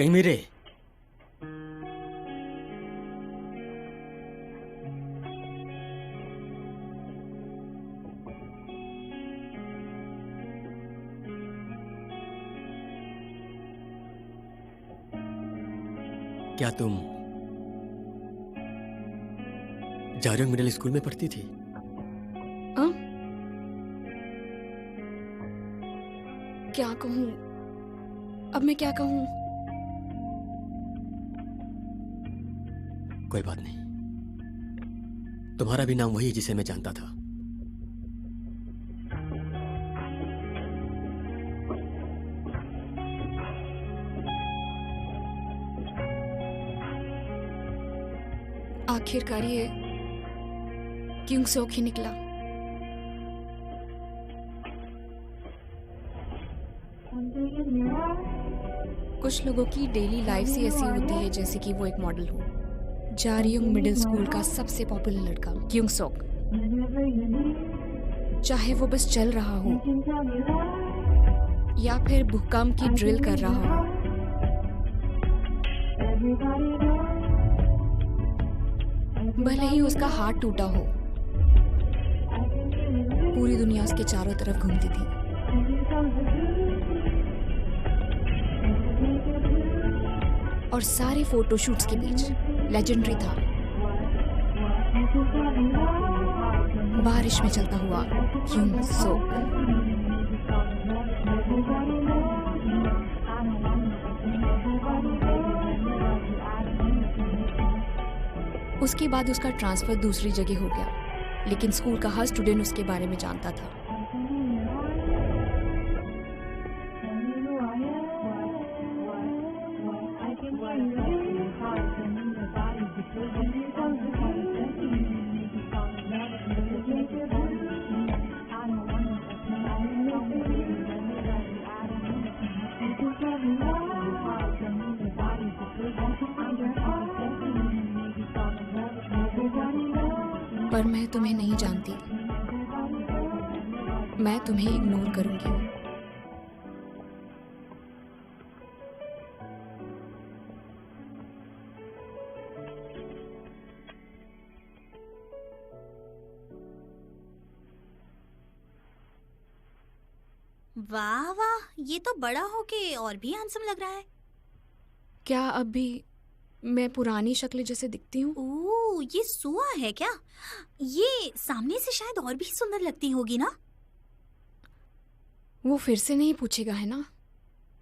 टेंगमिरे, क्या तुम जारियोंग middle school में पढ़ती थी? क्या कहूँ? अब मैं क्या कहूँ? कोई बात नहीं, तुम्हारा भी नाम वही है जिसे मैं जानता था। आखिरकार ये क्यों सोख ही निकला। कुछ लोगों की डेली लाइफ ही ऐसी होती है जैसे कि वो एक मॉडल हो। जारियोंग मिडिल स्कूल का सबसे पॉपुलर लड़का क्योंग सोक, चाहे वो बस चल रहा हो या फिर भूकंप की ड्रिल कर रहा हो, भले ही उसका हाथ टूटा हो, पूरी दुनिया उसके चारों तरफ घूमती थी। और सारे फोटोशूट्स के बीच लेजेंडरी था। बारिश में चलता हुआ क्योंग सोक। उसके बाद उसका ट्रांसफर दूसरी जगह हो गया, लेकिन स्कूल का हर स्टूडेंट उसके बारे में जानता था। पर मैं तुम्हें नहीं जानती, मैं तुम्हें इग्नोर करूंगी। वाह वाह, ये तो बड़ा होके और भी हैंडसम लग रहा है। क्या अब भी मैं पुरानी शक्ल जैसे दिखती हूँ? ओह, ये सुआ है क्या? ये सामने से शायद और भी सुंदर लगती होगी ना? वो फिर से नहीं पूछेगा है ना?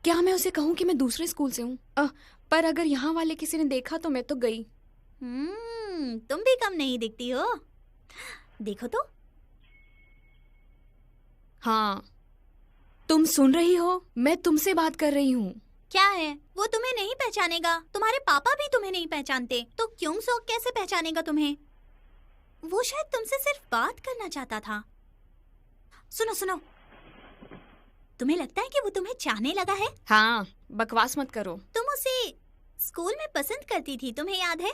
क्या मैं उसे कहूँ कि मैं दूसरे स्कूल से हूँ? पर अगर यहाँ वाले किसी ने देखा तो मैं तो गई। तुम भी कम नहीं दिखती हो। देखो तो। हाँ, तुम सुन रही हो? मैं तुमसे बात कर रही हूँ। क्या है? वो तुम्हें नहीं पहचानेगा। तुम्हारे पापा भी तुम्हें नहीं पहचानते, तो क्यों सोक कैसे पहचानेगा तुम्हें? वो शायद तुमसे सिर्फ बात करना चाहता था। सुनो सुनो, तुम्हें लगता है कि वो तुम्हें चाहने लगा है? हाँ, बकवास मत करो। तुम उसे स्कूल में पसंद करती थी, तुम्हें याद है?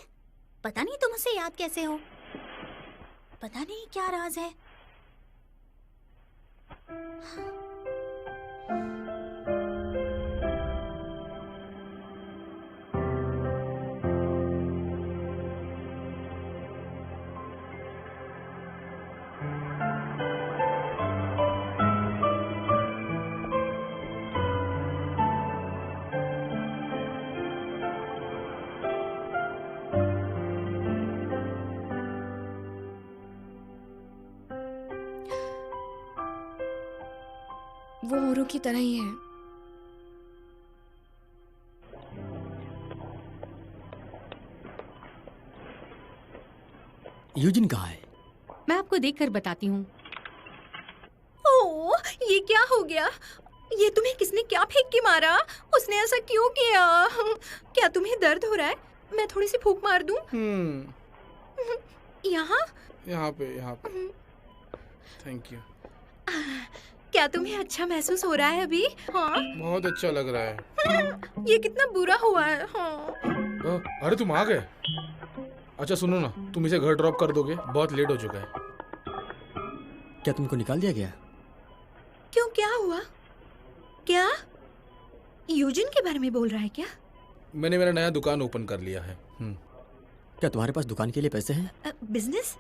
पता नहीं तुम उसे याद कैसे हो। पता नहीं क्या राज है। वो औरों की तरह ही है। यूजिन कहाँ है? मैं आपको देखकर बताती हूँ। ओह, ये क्या हो गया? ये तुम्हें किसने क्या फेंक के मारा? उसने ऐसा क्यों किया? क्या तुम्हें दर्द हो रहा है? मैं थोड़ी सी फूंक मार दूं? यहाँ पे। Thank you. क्या तुम्हें अच्छा महसूस हो रहा है अभी? हाँ, बहुत अच्छा लग रहा है। ये कितना बुरा हुआ है। हाँ। अरे तुम आ गए। अच्छा सुनो ना, तुम इसे घर ड्रॉप कर दोगे? बहुत लेट हो चुका है। क्या तुमको निकाल दिया गया? क्यों, क्या हुआ? क्या यूजिन के बारे में बोल रहा है क्या? मैंने मेरा नया दुकान ओपन कर लिया है। क्या तुम्हारे पास दुकान के लिए पैसे हैं? बिजनेस?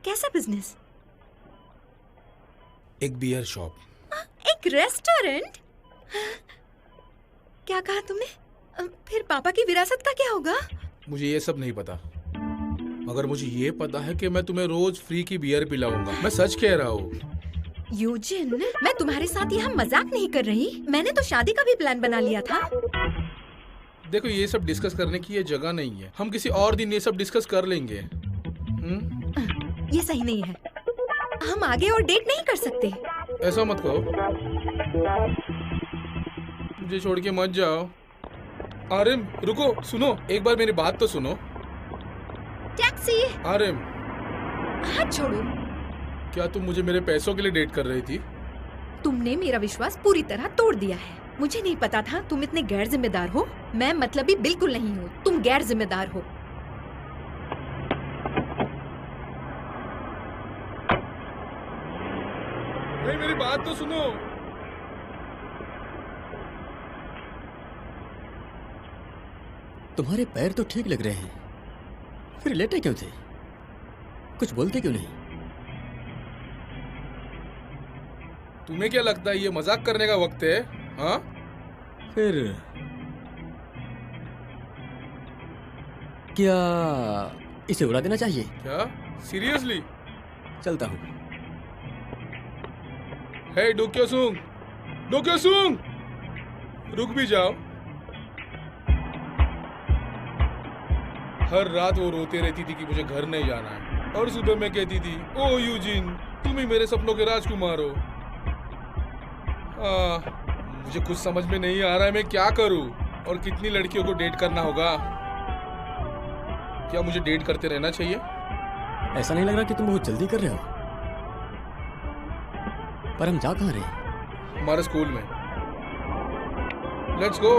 कैसा बिजनेस? एक बियर शॉप। एक रेस्टोरेंट? क्या कहा तुमने? फिर पापा की विरासत का क्या होगा? मुझे ये सब नहीं पता, मगर मुझे ये पता है कि मैं तुम्हें रोज फ्री की बियर पिलाऊंगा। मैं सच कह रहा हूँ। यूजिन, मैं तुम्हारे साथ यहाँ मजाक नहीं कर रही। मैंने तो शादी का भी प्लान बना लिया था। देखो, ये सब डिस्कस करने की ये जगह नहीं है। हम किसी और दिन ये सब डिस्कस कर लेंगे। ये सही नहीं है। हम आगे और डेट नहीं कर सकते। ऐसा मत कहो, मुझे छोड़ के मत जाओ। आरिम, रुको, सुनो, एक बार मेरी बात तो सुनो। टैक्सी! आरिम, हाथ छोड़ो। क्या तुम मुझे मेरे पैसों के लिए डेट कर रही थी? तुमने मेरा विश्वास पूरी तरह तोड़ दिया है। मुझे नहीं पता था तुम इतने गैर जिम्मेदार हो। मैं मतलबी बिल्कुल नहीं हूँ। तुम गैर जिम्मेदार हो। मेरी बात तो सुनो। तुम्हारे पैर तो ठीक लग रहे हैं, फिर लेटे क्यों थे? कुछ बोलते क्यों नहीं? तुम्हें क्या लगता है ये मजाक करने का वक्त है? हाँ? फिर क्या इसे उड़ा देना चाहिए? क्या? सीरियसली? चलता हूँ। हे डोक्योसुंग, डोक्योसुंग, रुक भी जाओ। हर रात वो रोते रहती थी कि मुझे घर नहीं जाना है, और सुबह मैं कहती थी, ओ यूजिन, तुम ही मेरे सपनों के राजकुमार हो। मुझे कुछ समझ में नहीं आ रहा है मैं क्या करूं, और कितनी लड़कियों को डेट करना होगा। क्या मुझे डेट करते रहना चाहिए? ऐसा नहीं लग रहा कि तुम बहुत जल्दी कर रहे हो? पर हम जा कहाँ रहे? हमारे स्कूल में। Let's go.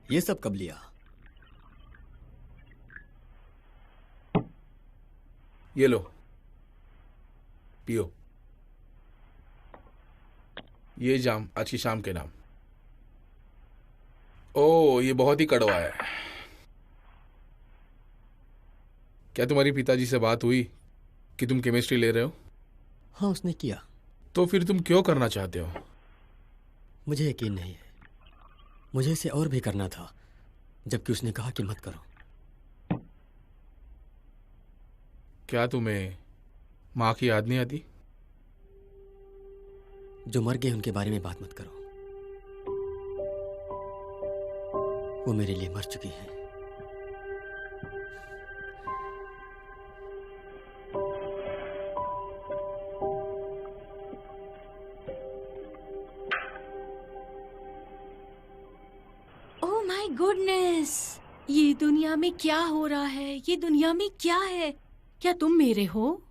ये सब कब लिया? ये लो, पियो। ये जाम आज की शाम के नाम। ओ, ये बहुत ही कड़वा है। क्या तुम्हारी पिताजी से बात हुई कि तुम केमिस्ट्री ले रहे हो? हाँ, उसने किया। तो फिर तुम क्यों करना चाहते हो? मुझे यकीन नहीं है। मुझे इसे और भी करना था, जबकि उसने कहा कि मत करो। क्या तुम्हें माँ की याद नहीं आती? जो मर गए उनके बारे में बात मत करो। वो मेरे लिए मर चुकी है। ओह माय गुडनेस, ये दुनिया में क्या हो रहा है? ये दुनिया में क्या है? क्या तुम मेरे हो?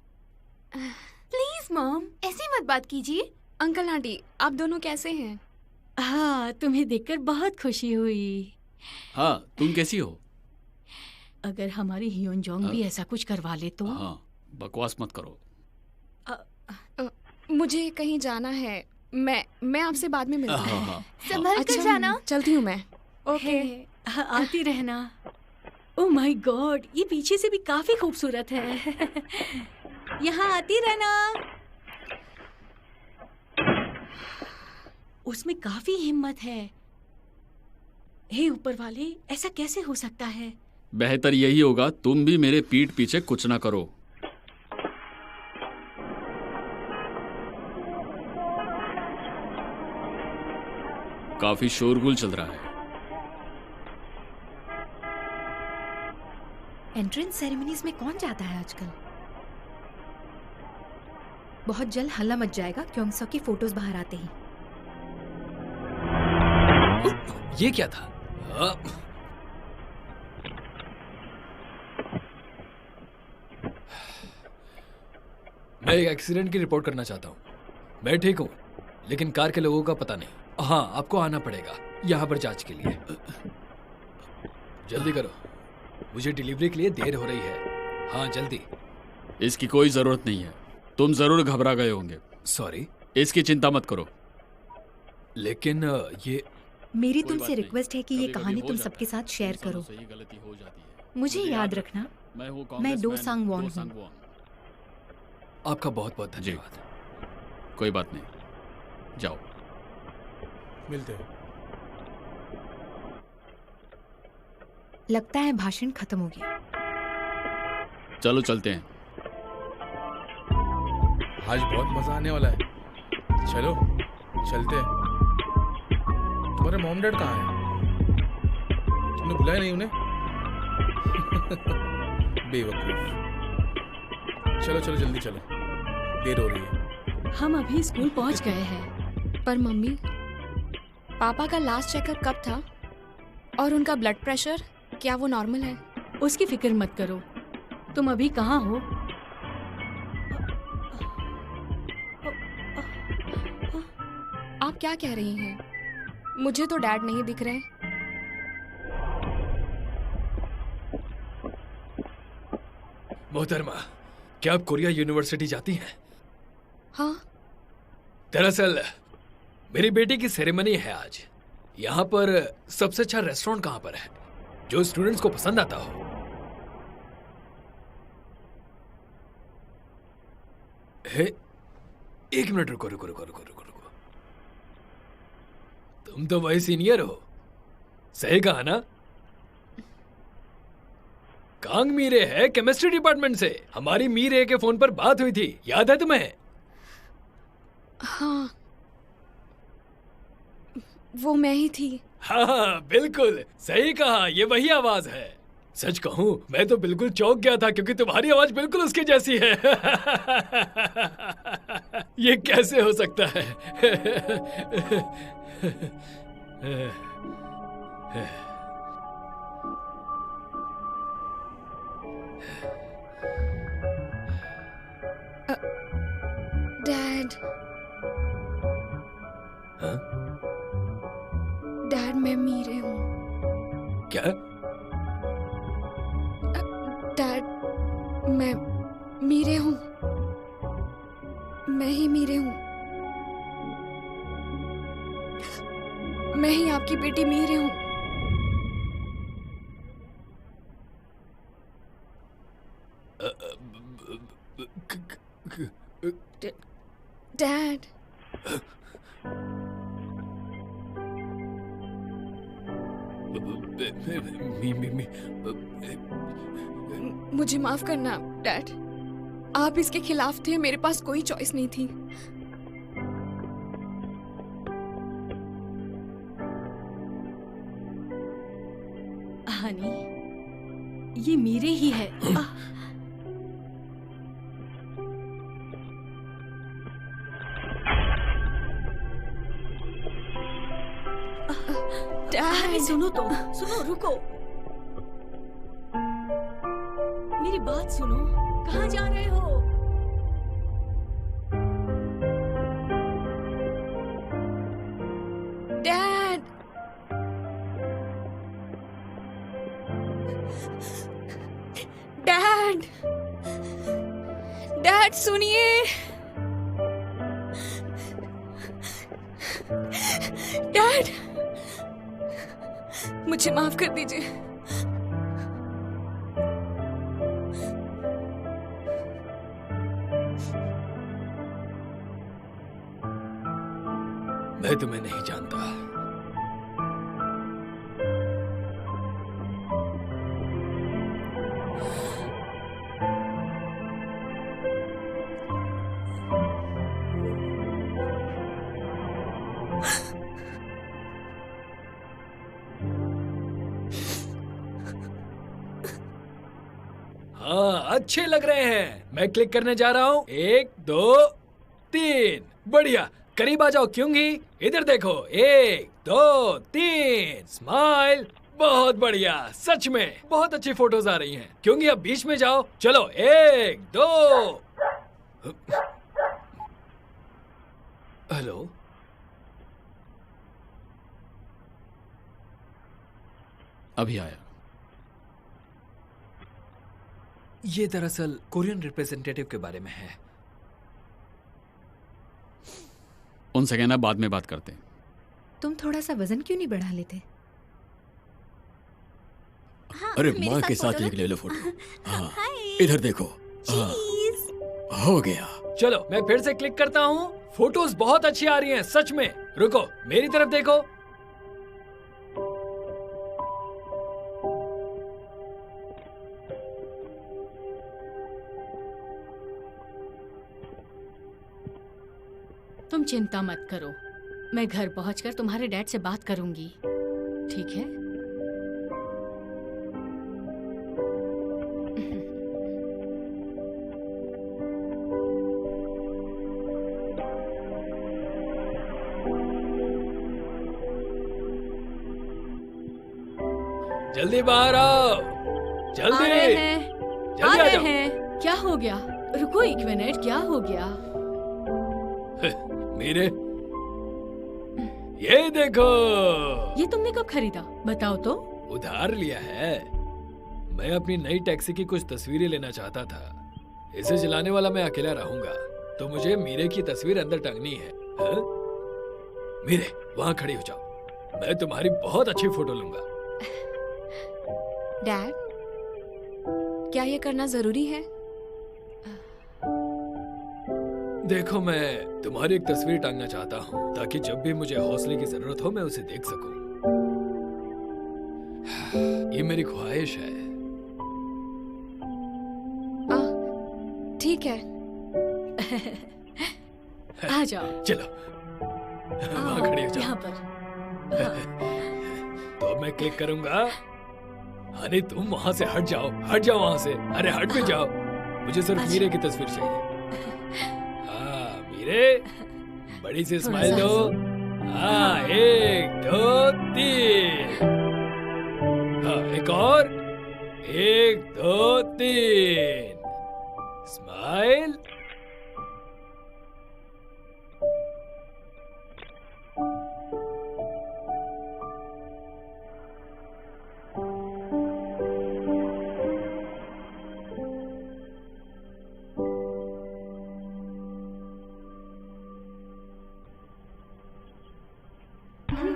प्लीज मॉम, ऐसी मत बात कीजिए। अंकल आंटी, आप दोनों कैसे हैं? हाँ, तुम्हें देखकर बहुत खुशी हुई। हाँ, तुम कैसी हो? अगर हमारी हियोन-जोंग भी ऐसा कुछ करवा ले तो? हाँ, बकवास मत करो। मुझे कहीं जाना है। मैं आपसे बाद में मिलती हूँ। हाँ, संभल कर जाना। चलती हूँ मैं। ओके। आती रहना। ओह माय गॉड, ये पीछे से भी काफी खूबसूरत है। यहाँ आती रहना। उसमें काफी हिम्मत है। हे ऊपर वाले, ऐसा कैसे हो सकता है? बेहतर यही होगा तुम भी मेरे पीठ पीछे कुछ ना करो। काफी शोरगुल चल रहा है। एंट्रेंस सेरेमनीज में कौन जाता है आजकल? बहुत जल्द हल्ला मच जाएगा क्योंसो की फोटोज बाहर आते ही। ये क्या था? मैं एक एक्सीडेंट की रिपोर्ट करना चाहता हूँ। मैं ठीक हूँ, लेकिन कार के लोगों का पता नहीं। हाँ, आपको आना पड़ेगा यहाँ पर जांच के लिए। जल्दी करो, मुझे डिलीवरी के लिए देर हो रही है। हाँ, जल्दी। इसकी कोई जरूरत नहीं है। तुम जरूर घबरा गए होंगे। सॉरी। इसकी चिंता मत करो। लेकिन ये मेरी कोई तुमसे बात नहीं। रिक्वेस्ट है कि ये कभी-कभी कहानी हो तुम जाता सबके है। साथ शेयर इंसानों करो। से ही गलती हो जाती है। मुझे याद रखना, मैं हूँ मैं डो कांग्रेसमैन सांगवॉन डो हूँ। सांगवॉन। आपका बहुत बहुत जी। धन्यवाद। कोई बात नहीं, जाओ। मिलते हैं। लगता है भाषण खत्म हो गया। चलो चलते हैं। आज बहुत मजा आने वाला है। चलो चलते हैं। तुम्हारे मॉम डैड कहाँ हैं? तुमने बुलाया नहीं उन्हें? बेवकूफ। चलो चलो जल्दी चलो, देर हो रही है। हम अभी स्कूल पहुंच गए हैं। पर मम्मी, पापा का लास्ट चेकअप कब था? और उनका ब्लड प्रेशर, क्या वो नॉर्मल है? उसकी फिक्र मत करो। तुम अभी कहाँ हो? आप क्या कह रही हैं? मुझे तो डैड नहीं दिख रहे। मोहतरमा, क्या आप कोरिया यूनिवर्सिटी जाती हैं? हाँ। दरअसल मेरी बेटी की सेरेमनी है आज। यहाँ पर सबसे अच्छा रेस्टोरेंट कहाँ पर है जो स्टूडेंट्स को पसंद आता हो? हे, एक मिनट रुको रुको रुको रुको रुको रुको। तुम तो वही सीनियर हो, सही कहा ना? कांग मीरे है केमिस्ट्री डिपार्टमेंट से। हमारी मीरे के फोन पर बात हुई थी, याद है तुम्हें? हाँ, वो मैं ही थी। हाँ बिल्कुल सही कहा, ये वही आवाज है। सच कहूं मैं तो बिल्कुल चौंक गया था क्योंकि तुम्हारी आवाज बिल्कुल उसकी जैसी है। ये कैसे हो सकता है? डैड, हाँ? डैड मैं मीरे हूँ। क्या? डैड मैं मीरे हूँ। मैं ही मीरे हूँ। मैं ही आपकी बेटी मीरे हूँ। डैड, मुझे माफ करना डैड। आप इसके खिलाफ थे, मेरे पास कोई चॉइस नहीं थी। हनी, ये मेरे ही है। डैड, सुनो तो, सुनो, रुको। मेरी बात सुनो, कहाँ जा रहे हो? डैड, डैड, डैड सुनिए। डैड, मुझे माफ कर दीजिए। मैं तुम्हें नहीं जानता। हाँ अच्छे लग रहे हैं। मैं क्लिक करने जा रहा हूँ। 1 2 3। बढ़िया, करीब आ जाओ क्योंकि इधर देखो। 1 2 3। स्माइल। बहुत बढ़िया, सच में बहुत अच्छी फोटोज आ रही हैं। क्योंकि अब बीच में जाओ। चलो 1 2। हेलो, अभी आया। ये दरअसल कोरियन रिप्रेजेंटेटिव के बारे में है। उनसे कहना बाद में बात करते हैं। तुम थोड़ा सा वजन क्यों नहीं बढ़ा लेते? हाँ, अरे मेरे माँ के साथ फोटो एक लो। ले लो फोटो। हाँ हाय। इधर देखो। हाँ चीज। हो गया। चलो मैं फिर से क्लिक करता हूँ। फोटोज बहुत अच्छी आ रही हैं सच में। रुको मेरी तरफ देखो। तुम चिंता मत करो, मैं घर पहुंचकर तुम्हारे डैड से बात करूंगी, ठीक है? जल्दी बाहर आओ, आ जल्दी रहे हैं, जल्दी आ जाओ। क्या हो गया? रुको एक मिनट, क्या हो गया? मेरे ये देखो, ये तुमने कब खरीदा? बताओ तो। उधार लिया है। मैं अपनी नई टैक्सी की कुछ तस्वीरें लेना चाहता था। इसे चलाने वाला मैं अकेला रहूंगा, तो मुझे मीरे की तस्वीर अंदर टंगनी है। हाँ? मीरे वहाँ खड़ी हो जाओ, मैं तुम्हारी बहुत अच्छी फोटो लूंगा। डैड, क्या ये करना जरूरी है? देखो मैं तुम्हारी एक तस्वीर टांगना चाहता हूँ ताकि जब भी मुझे हौसले की जरूरत हो मैं उसे देख सकूं। ये मेरी ख्वाहिश है। ठीक है। आ जाओ। चलो वहाँ खड़ी हो जाओ। यहाँ पर। तो अब मैं क्लिक करूंगा। हनी तुम वहाँ से हट जाओ वहाँ से। अरे हट भी जाओ, मुझे सिर्फ मीरे की तस्वीर चाहिए। हाँ मीरे, बड़ी सी स्माइल दो। हाँ 1 2 3। हाँ एक और, 1 2 3। स्माइल।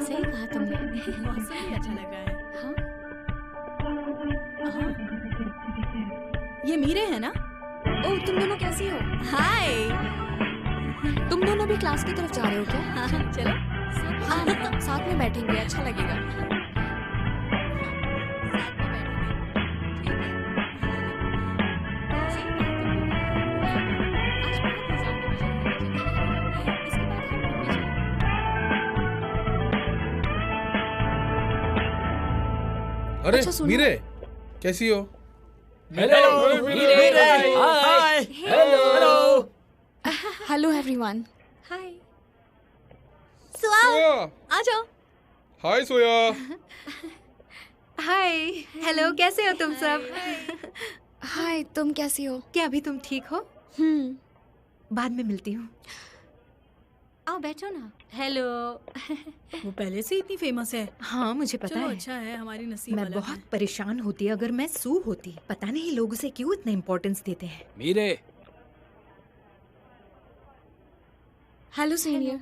सही कहा तुमने। मौसम भी अच्छा लगा है। हाँ? ये मीरे है ना? ओह, तुम दोनों कैसी हो? हाय। तुम दोनों भी क्लास की तरफ जा रहे हो क्या? हाँ, चलो। हाँ, साथ में बैठेंगे, अच्छा लगेगा। अरे अच्छा, सुनो। मीरे कैसी हो? Hello Mirae. Hi. Hello. Hello everyone. Hi. Sua, Soya. आ जाओ। हाय सोया। हाय। हेलो, कैसे हो तुम सब? हाय, तुम कैसी हो? क्या अभी तुम ठीक हो? बाद में मिलती हूँ। आओ बैठो ना। हेलो। वो पहले से इतनी फेमस है। हाँ मुझे पता चलो है। अच्छा है, हमारी नसीब मैं अलग बहुत है। परेशान होती अगर मैं सू होती। पता नहीं लोग उसे क्यों इतना इम्पोर्टेंस देते हैं। मीरे हेलो सीनियर।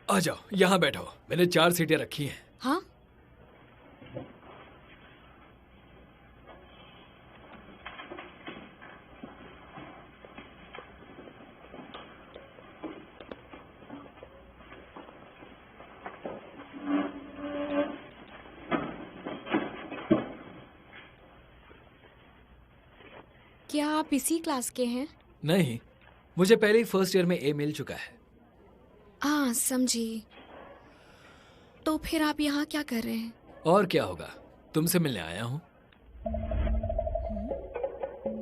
आ जाओ, यहाँ बैठो। मैंने 4 सीटें रखी हैं। हाँ, क्या आप इसी क्लास के हैं? नहीं, मुझे पहले ही फर्स्ट ईयर में ए मिल चुका है। हाँ, समझी। तो फिर आप यहाँ क्या कर रहे हैं? और क्या होगा, तुमसे मिलने आया हूँ।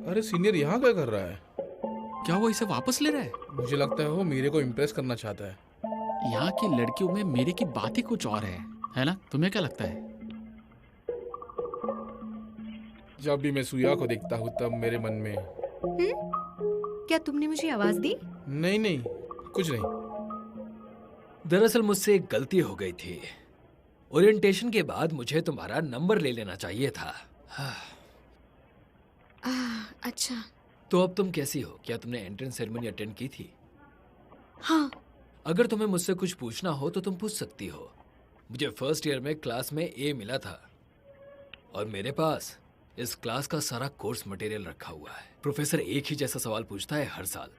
अरे सीनियर यहाँ क्या कर रहा है? क्या वो इसे वापस ले रहा है? मुझे लगता है वो मीरे को इम्प्रेस करना चाहता है। यहाँ की लड़कियों में मेरे की बात ही कुछ और है ना? तुम्हें क्या लगता है? जब भी मैं सुया को देखता हूँ तब मेरे मन में क्या तुमने मुझे आवाज दी? नहीं नहीं कुछ नहीं। दरअसल मुझसे एक गलती हो गई थी। ओरिएंटेशन के बाद मुझे तुम्हारा नंबर ले लेना चाहिए था। अच्छा। तो अब तुम कैसी हो? क्या तुमने एंट्रेंस सेरेमनी अटेंड की थी? हाँ, अगर तुम्हें मुझसे कुछ पूछना हो तो तुम पूछ सकती हो। मुझे फर्स्ट ईयर में क्लास में ए मिला था और मेरे पास इस क्लास का सारा कोर्स मटेरियल रखा हुआ है। प्रोफेसर एक ही जैसा सवाल पूछता है हर साल।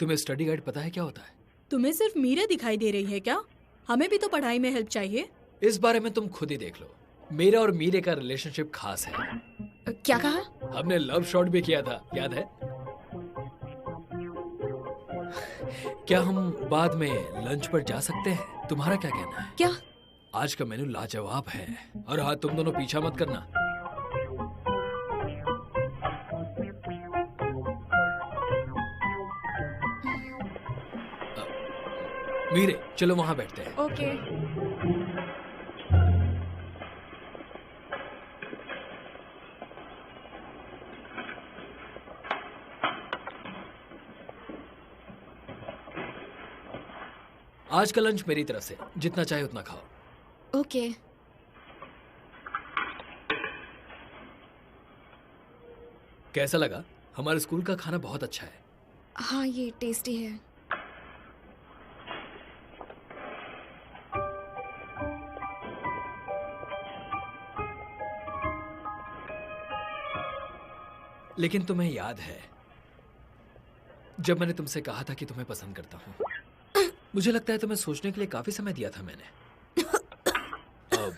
तुम्हें स्टडी गाइड पता है क्या होता है? तुम्हें सिर्फ मीरे दिखाई दे रही है क्या? हमें भी तो पढ़ाई में हेल्प चाहिए। इस बारे में तुम खुद ही देख लो। मेरा और मीरे का रिलेशनशिप खास है। क्या कहा? हमने लव शॉट भी किया था, याद है? क्या हम बाद में लंच पर जा सकते हैं? तुम्हारा क्या कहना है? क्या? आज का मेनू लाजवाब है। और हाँ, तुम दोनों पीछा मत करना। मीरे, चलो वहां बैठते हैं। ओके। आज का लंच मेरी तरफ से, जितना चाहे उतना खाओ। ओके। कैसा लगा? हमारे स्कूल का खाना बहुत अच्छा है। हाँ, ये टेस्टी है। लेकिन तुम्हें याद है जब मैंने तुमसे कहा था कि तुम्हें पसंद करता हूं? मुझे लगता है तुम्हें सोचने के लिए काफी समय दिया था मैंने। अब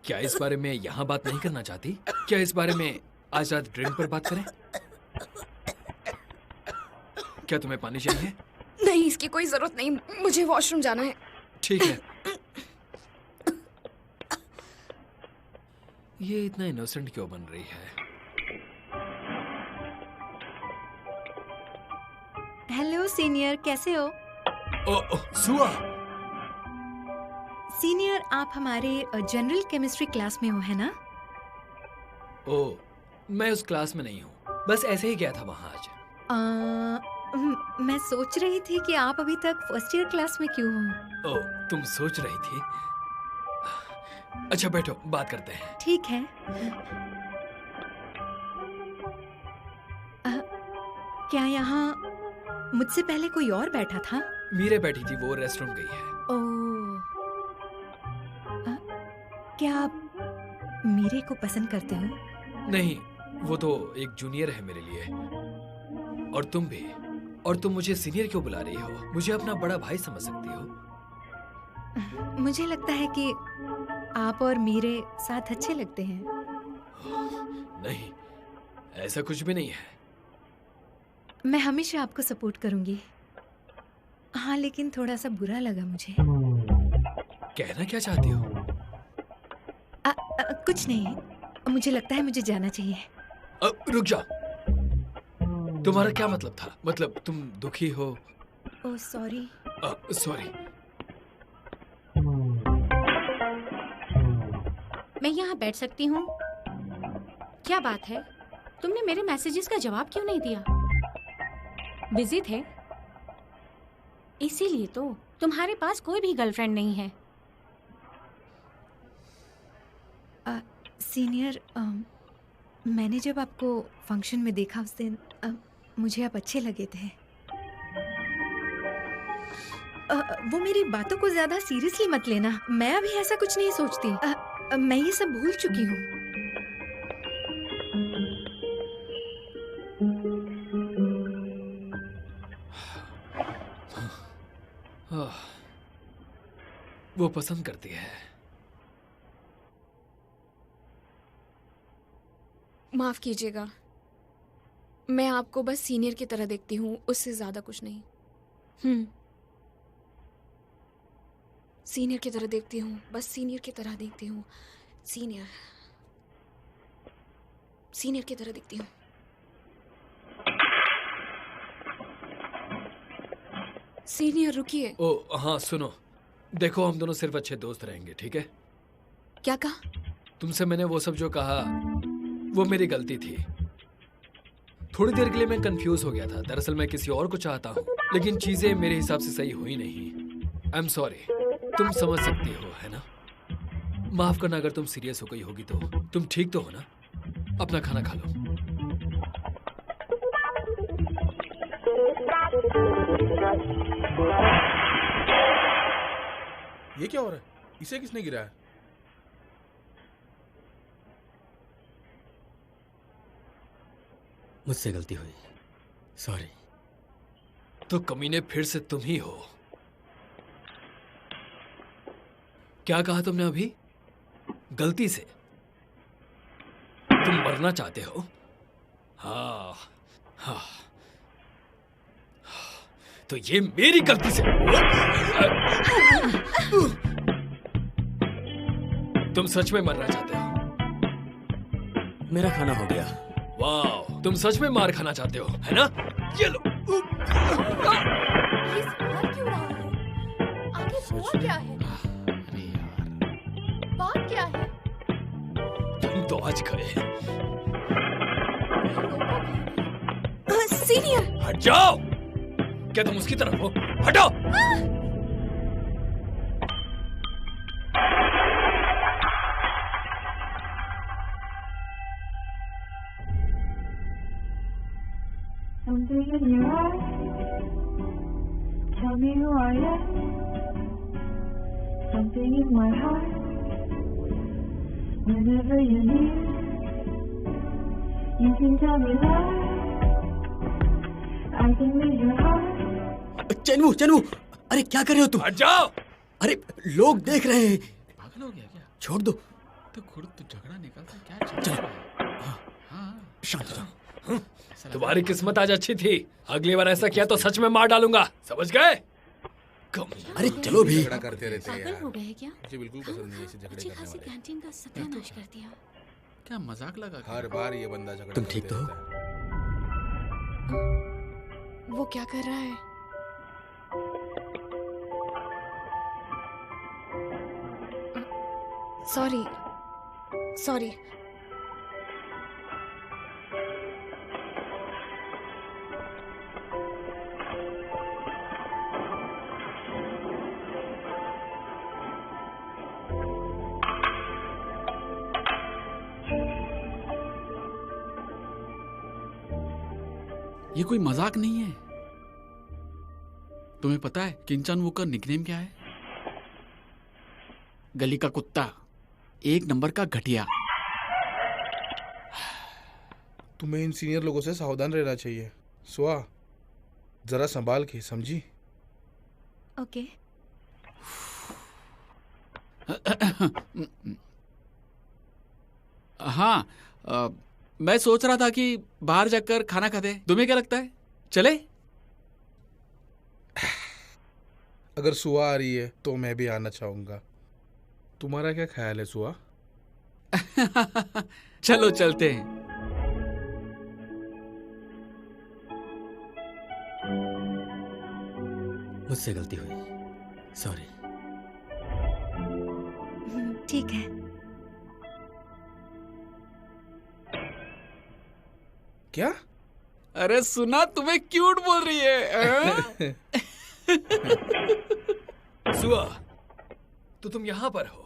क्या इस बारे में यहां बात नहीं करना चाहती? क्या इस बारे में आज रात ड्रिंक पर बात करें? क्या तुम्हें पानी चाहिए? नहीं, इसकी कोई जरूरत नहीं। मुझे वॉशरूम जाना है। ठीक है। ये इतना इनोसेंट क्यों बन रही है? हेलो सीनियर, कैसे हो? सुआ। सीनियर, आप हमारे जनरल केमिस्ट्री क्लास में हो, है ना? ओ, मैं उस क्लास में नहीं हूँ, बस ऐसे ही गया था वहाँ आज। मैं सोच रही थी कि आप अभी तक फर्स्ट ईयर क्लास में क्यों हो? ओ, तुम सोच रही थी? अच्छा बैठो, बात करते हैं। ठीक है। क्या यहाँ मुझसे पहले कोई और बैठा था? मीरे बैठी थी, वो रेस्टोरेंट गई है। ओह, क्या आप मीरे को पसंद करते हो? नहीं, वो तो एक जूनियर है मेरे लिए। और तुम भी। और तुम मुझे सीनियर क्यों बुला रही हो? मुझे अपना बड़ा भाई समझ सकती हो। मुझे लगता है कि आप और मीरे साथ अच्छे लगते हैं। नहीं, ऐसा कुछ भी नहीं है। मैं हमेशा आपको सपोर्ट करूंगी। हाँ, लेकिन थोड़ा सा बुरा लगा मुझे। कहना क्या चाहती हो? कुछ नहीं, मुझे लगता है मुझे जाना चाहिए। रुक जा। तुम्हारा क्या मतलब था? मतलब तुम दुखी हो? Oh sorry. सॉरी। मैं यहाँ बैठ सकती हूँ? क्या बात है, तुमने मेरे मैसेजेस का जवाब क्यों नहीं दिया? बिजी थे? इसीलिए तो तुम्हारे पास कोई भी गर्लफ्रेंड नहीं है। सीनियर, मैंने जब आपको फंक्शन में देखा उस दिन, मुझे आप अच्छे लगे थे। वो मेरी बातों को ज्यादा सीरियसली मत लेना। मैं अभी ऐसा कुछ नहीं सोचती। मैं ये सब भूल चुकी हूँ। वो पसंद करती है। माफ कीजिएगा, मैं आपको बस सीनियर की तरह देखती हूँ, उससे ज्यादा कुछ नहीं। सीनियर की तरह देखती हूँ, बस सीनियर की तरह देखती हूँ। सीनियर की तरह देखती हूँ। सीनियर रुकिए। ओ हाँ, सुनो, देखो हम दोनों सिर्फ अच्छे दोस्त रहेंगे, ठीक है? क्या कहा? तुमसे मैंने वो सब जो कहा वो मेरी गलती थी। थोड़ी देर के लिए मैं कंफ्यूज हो गया था। दरअसल मैं किसी और को चाहता हूँ, लेकिन चीजें मेरे हिसाब से सही हुई नहीं। I am sorry. तुम समझ सकती हो, है ना? माफ करना अगर तुम सीरियस हो गई होगी तो। तुम ठीक तो हो ना? अपना खाना खा लो। ये क्या हो रहा है? इसे किसने गिराया? मुझसे गलती हुई, सॉरी। तो कमीने फिर से तुम ही हो। क्या कहा तुमने अभी? गलती से तुम मरना चाहते हो? हाँ हाँ, तो ये मेरी गलती से। तुम सच में मरना चाहते हो? मेरा खाना हो गया। वाह, तुम सच में मार खाना चाहते हो, है ना? ये लो। ये मार क्यों रहा है? आगे हुआ क्या है? अरे यार, बात क्या है? तुम तो आज गए। सीनियर, हट जाओ। क्या तुम उसकी तरफ हो? हटो। Something in your eyes, tell me who I am. Something in my heart, whenever you need, you can tell me lies. I can read your heart. चैनू, चैनू, अरे क्या कर रहे हो तुम? हट जाओ। अरे लोग देख रहे हैं। पागल हो गया क्या? छोड़ दो। तो खुद तो झगड़ा निकलता क्या? चलो। हाँ, शांत हो जाओ। तुम्हारी किस्मत आज अच्छी थी। अगली बार ऐसा किया तो सच में मार डालूंगा, समझ गए? अरे चलो भी। झगड़ा करते रहते हैं पागल यार। हो गए क्या? मुझे बिल्कुल पसंद नहीं है ऐसे झगड़े अच्छी करने खासी वाले। कैंटीन का सत्यानाश कर दिया। क्या मजाक लगा क्या? हर बार ये बंदा झगड़ा तुम करते ठीक तो हो? रहता है। वो क्या कर रहा है? Sorry sorry. ये कोई मजाक नहीं है। तुम्हें पता है किंचन वू का निकनेम क्या है? गली का कुत्ता, एक नंबर का घटिया। तुम्हें इन सीनियर लोगों से सावधान रहना चाहिए। सुआ, जरा संभाल के, समझी? ओके। हाँ, मैं सोच रहा था कि बाहर जाकर खाना खाते। तुम्हें क्या लगता है, चले? अगर सुआ आ रही है तो मैं भी आना चाहूंगा। तुम्हारा क्या ख्याल है सुआ? चलो चलते हैं। मुझसे गलती हुई, सॉरी। ठीक है। क्या? अरे सुना, तुम्हें क्यूट बोल रही है। सुआ, तो तुम यहाँ पर हो?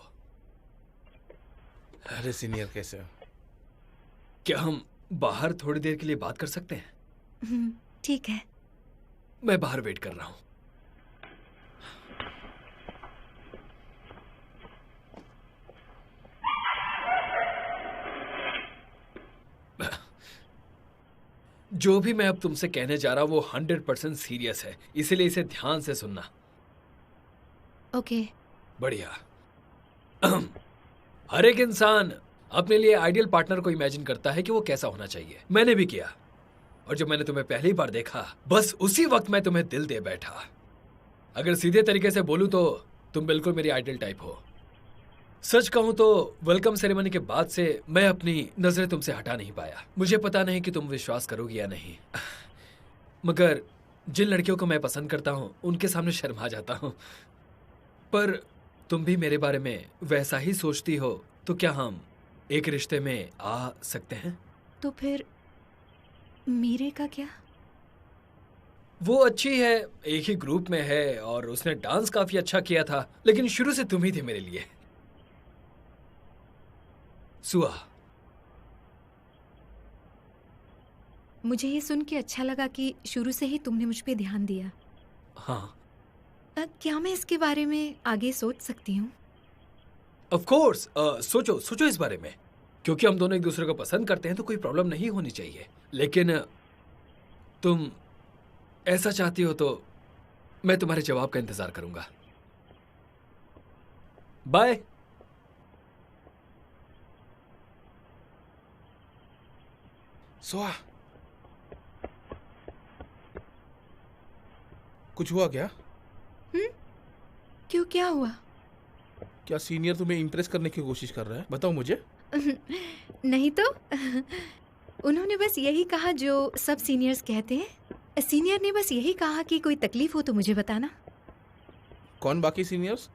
अरे सीनियर कैसे हो? क्या हम बाहर थोड़ी देर के लिए बात कर सकते हैं? ठीक है। मैं बाहर वेट कर रहा हूँ। जो भी मैं अब तुमसे कहने जा रहा हूं वो 100% सीरियस है, इसीलिए इसे ध्यान से सुनना। ओके। बढ़िया। हर एक इंसान अपने लिए आइडियल पार्टनर को इमेजिन करता है कि वो कैसा होना चाहिए। मैंने भी किया, और जब मैंने तुम्हें पहली बार देखा बस उसी वक्त मैं तुम्हें दिल दे बैठा। अगर सीधे तरीके से बोलूं तो तुम बिल्कुल मेरी आइडियल टाइप हो। सच कहूं तो वेलकम सेरेमनी के बाद से मैं अपनी नजरें तुमसे हटा नहीं पाया। मुझे पता नहीं कि तुम विश्वास करोगी या नहीं, मगर जिन लड़कियों को मैं पसंद करता हूं उनके सामने शर्मा जाता हूं। पर तुम भी मेरे बारे में वैसा ही सोचती हो, तो क्या हम एक रिश्ते में आ सकते हैं? तो फिर मीरे का क्या? वो अच्छी है, एक ही ग्रुप में है और उसने डांस काफी अच्छा किया था, लेकिन शुरू से तुम ही थे मेरे लिए। सुआ, मुझे ये सुन के अच्छा लगा कि शुरू से ही तुमने मुझ पे ध्यान दिया। हाँ। क्या मैं इसके बारे में आगे सोच सकती हूँ? ऑफ कोर्स, सोचो इस बारे में। क्योंकि हम दोनों एक दूसरे को पसंद करते हैं तो कोई प्रॉब्लम नहीं होनी चाहिए। लेकिन तुम ऐसा चाहती हो तो मैं तुम्हारे जवाब का इंतजार करूंगा। बाय। सोआ, कुछ हुआ क्या? क्यों, क्या हुआ? क्या सीनियर तुम्हें इम्प्रेस करने की कोशिश कर रहा है? बताओ मुझे। नहीं तो उन्होंने बस यही कहा जो सब सीनियर्स कहते हैं। सीनियर ने बस यही कहा कि कोई तकलीफ हो तो मुझे बताना। कौन बाकी सीनियर्स?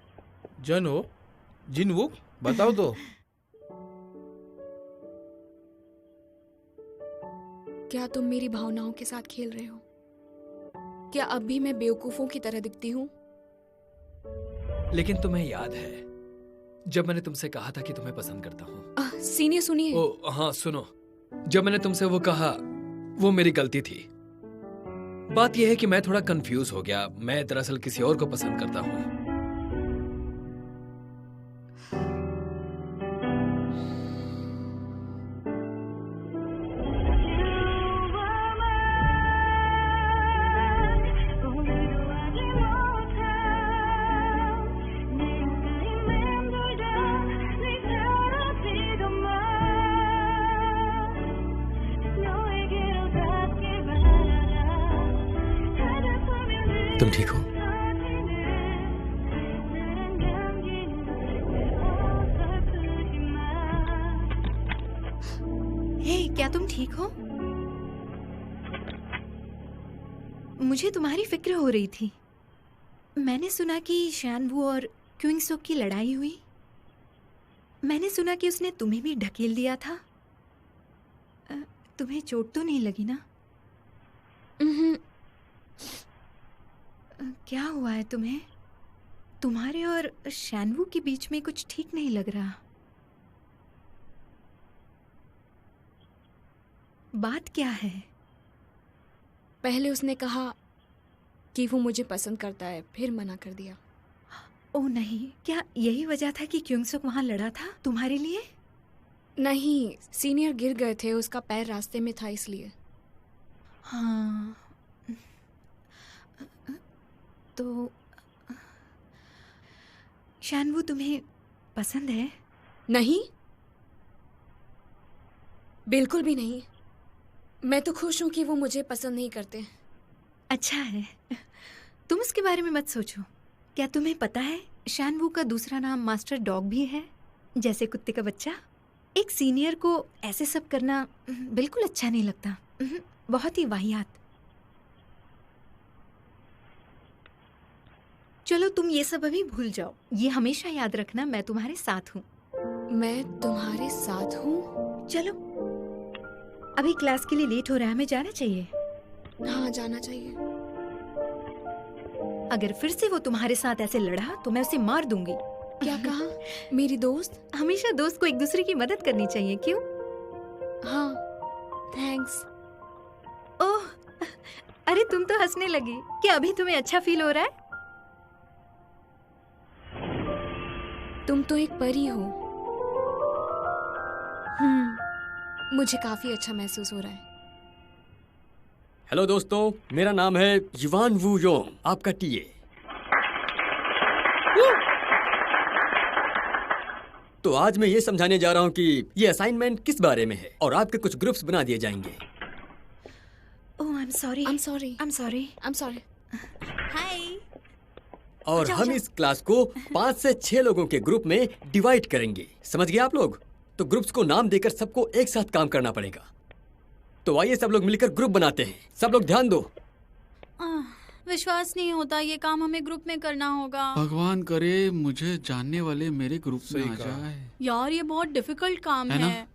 जन हो, जिनवुक, बताओ तो। क्या तुम मेरी भावनाओं के साथ खेल रहे हो? क्या अब भी मैं बेवकूफों की तरह दिखती हूँ? लेकिन तुम्हें याद है जब मैंने तुमसे कहा था कि तुम्हें पसंद करता हूँ? सीनियर सुनिए। ओ हाँ सुनो, जब मैंने तुमसे वो कहा वो मेरी गलती थी। बात यह है कि मैं थोड़ा कंफ्यूज हो गया। मैं दरअसल किसी और को पसंद करता हूँ। तुम ठीक हो? हे, क्या तुम ठीक हो? मुझे तुम्हारी फिक्र हो रही थी। मैंने सुना कि शानवू और क्विंगसोक की लड़ाई हुई। मैंने सुना कि उसने तुम्हें भी ढकेल दिया था। तुम्हें चोट तो नहीं लगी ना? क्या हुआ है तुम्हें? तुम्हारे और शानवू के बीच में कुछ ठीक नहीं लग रहा। बात क्या है? पहले उसने कहा कि वो मुझे पसंद करता है, फिर मना कर दिया। ओह नहीं, क्या यही वजह था कि क्विंगसोक वहां लड़ा था तुम्हारे लिए? नहीं, सीनियर गिर गए थे, उसका पैर रास्ते में था इसलिए। हाँ, तो शानवू तुम्हें पसंद है? नहीं, बिल्कुल भी नहीं। मैं तो खुश हूं कि वो मुझे पसंद नहीं करते। अच्छा है, तुम उसके बारे में मत सोचो। क्या तुम्हें पता है शानवू का दूसरा नाम मास्टर डॉग भी है, जैसे कुत्ते का बच्चा। एक सीनियर को ऐसे सब करना बिल्कुल अच्छा नहीं लगता। बहुत ही वाहियात। चलो तुम ये सब अभी भूल जाओ। ये हमेशा याद रखना, मैं तुम्हारे साथ हूँ। मैं तुम्हारे साथ हूँ? चलो, अभी क्लास के लिए लेट हो रहा है, हमें जाना चाहिए। हाँ, जाना चाहिए। अगर फिर से वो तुम्हारे साथ ऐसे लड़ा तो मैं उसे मार दूंगी। क्या कहा? मेरी दोस्त? हमेशा दोस्त को एक दूसरे की मदद करनी चाहिए, क्यों? हाँ, थैंक्स। ओह, अरे तुम तो हंसने लगी। क्या अभी तुम्हें अच्छा फील हो रहा है? तुम तो एक परी हो। मुझे काफी अच्छा महसूस हो रहा है। हेलो दोस्तों, मेरा नाम है युवान वू योंग, आपका टीए। तो आज मैं ये समझाने जा रहा हूँ कि ये असाइनमेंट किस बारे में है और आपके कुछ ग्रुप्स बना दिए जाएंगे। ओह, आई एम सॉरी। हाय। और हम इस क्लास को 5 से 6 लोगों के ग्रुप में डिवाइड करेंगे। समझ गए आप लोग? तो ग्रुप्स को नाम देकर सबको एक साथ काम करना पड़ेगा। तो आइए सब लोग मिलकर ग्रुप बनाते हैं। सब लोग ध्यान दो। विश्वास नहीं होता, ये काम हमें ग्रुप में करना होगा। भगवान करे मुझे जानने वाले मेरे ग्रुप में आ जाए। यार, ये बहुत डिफिकल्ट काम है ना? है।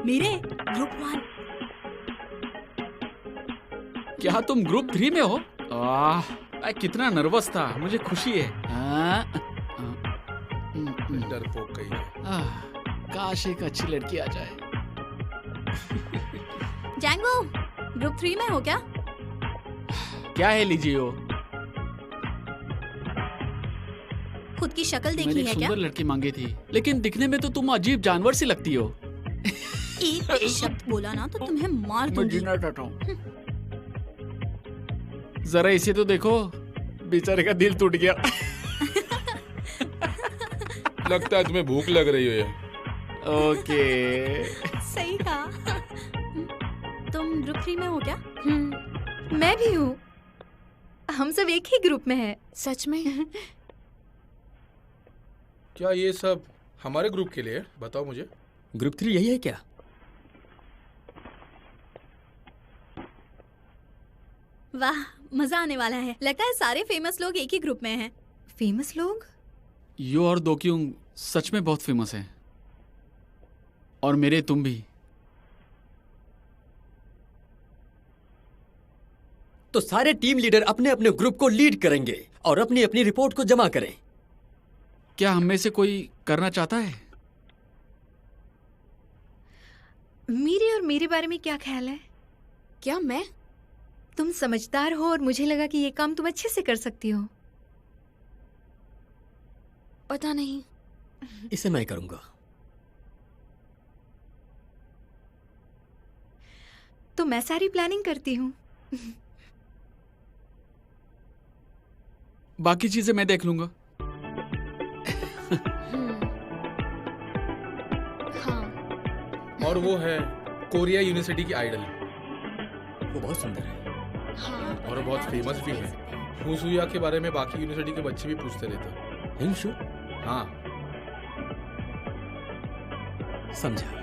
मेरे ग्रुप 1। क्या तुम ग्रुप 3 में हो? मैं कितना नर्वस था, मुझे खुशी है। डरपोक कहीं है। काश एक अच्छी लड़की आ जाए। जैंगो, ग्रुप 3 में हो क्या? क्या है लीजियो? खुद की शक्ल देखी मैंने है एक क्या? सुंदर लड़की मांगी थी, लेकिन दिखने में तो तुम अजीब जानवर सी लगती हो। एक भी शब्द बोला ना तो तुम्हें मार मैं दूंगी। जीना चाहता हूँ। जरा इसे तो देखो, बेचारे का दिल टूट गया। लगता है तुम्हें भूख लग रही है। ओके। सही कहा। तुम ग्रुप 3 में हो क्या? मैं भी हूँ। हम सब एक ही ग्रुप में हैं। सच में? क्या ये सब हमारे ग्रुप के लिए है? बताओ मुझे। ग्रुप 3 यही है क्या? वाह, मजा आने वाला है। लगता है सारे फेमस लोग एक ही ग्रुप में हैं। फेमस लोग? यू और दोक्यूंग सच में बहुत फेमस हैं। और मेरे तुम भी। तो सारे टीम लीडर अपने अपने ग्रुप को लीड करेंगे और अपनी अपनी रिपोर्ट को जमा करें। क्या हम में से कोई करना चाहता है? मेरे और मेरे बारे में क्या ख्याल है? क्या मैं? तुम समझदार हो और मुझे लगा कि ये काम तुम अच्छे से कर सकती हो। पता नहीं। इसे मैं करूंगा। तो मैं सारी प्लानिंग करती हूँ। बाकी चीजें मैं देख लूंगा। हाँ। और वो है कोरिया यूनिवर्सिटी की आइडल। वो बहुत सुंदर है। हाँ। और बहुत फेमस भी है। फुसुया के बारे में बाकी यूनिवर्सिटी के बच्चे भी पूछते रहते। हिंशु? हाँ। समझा।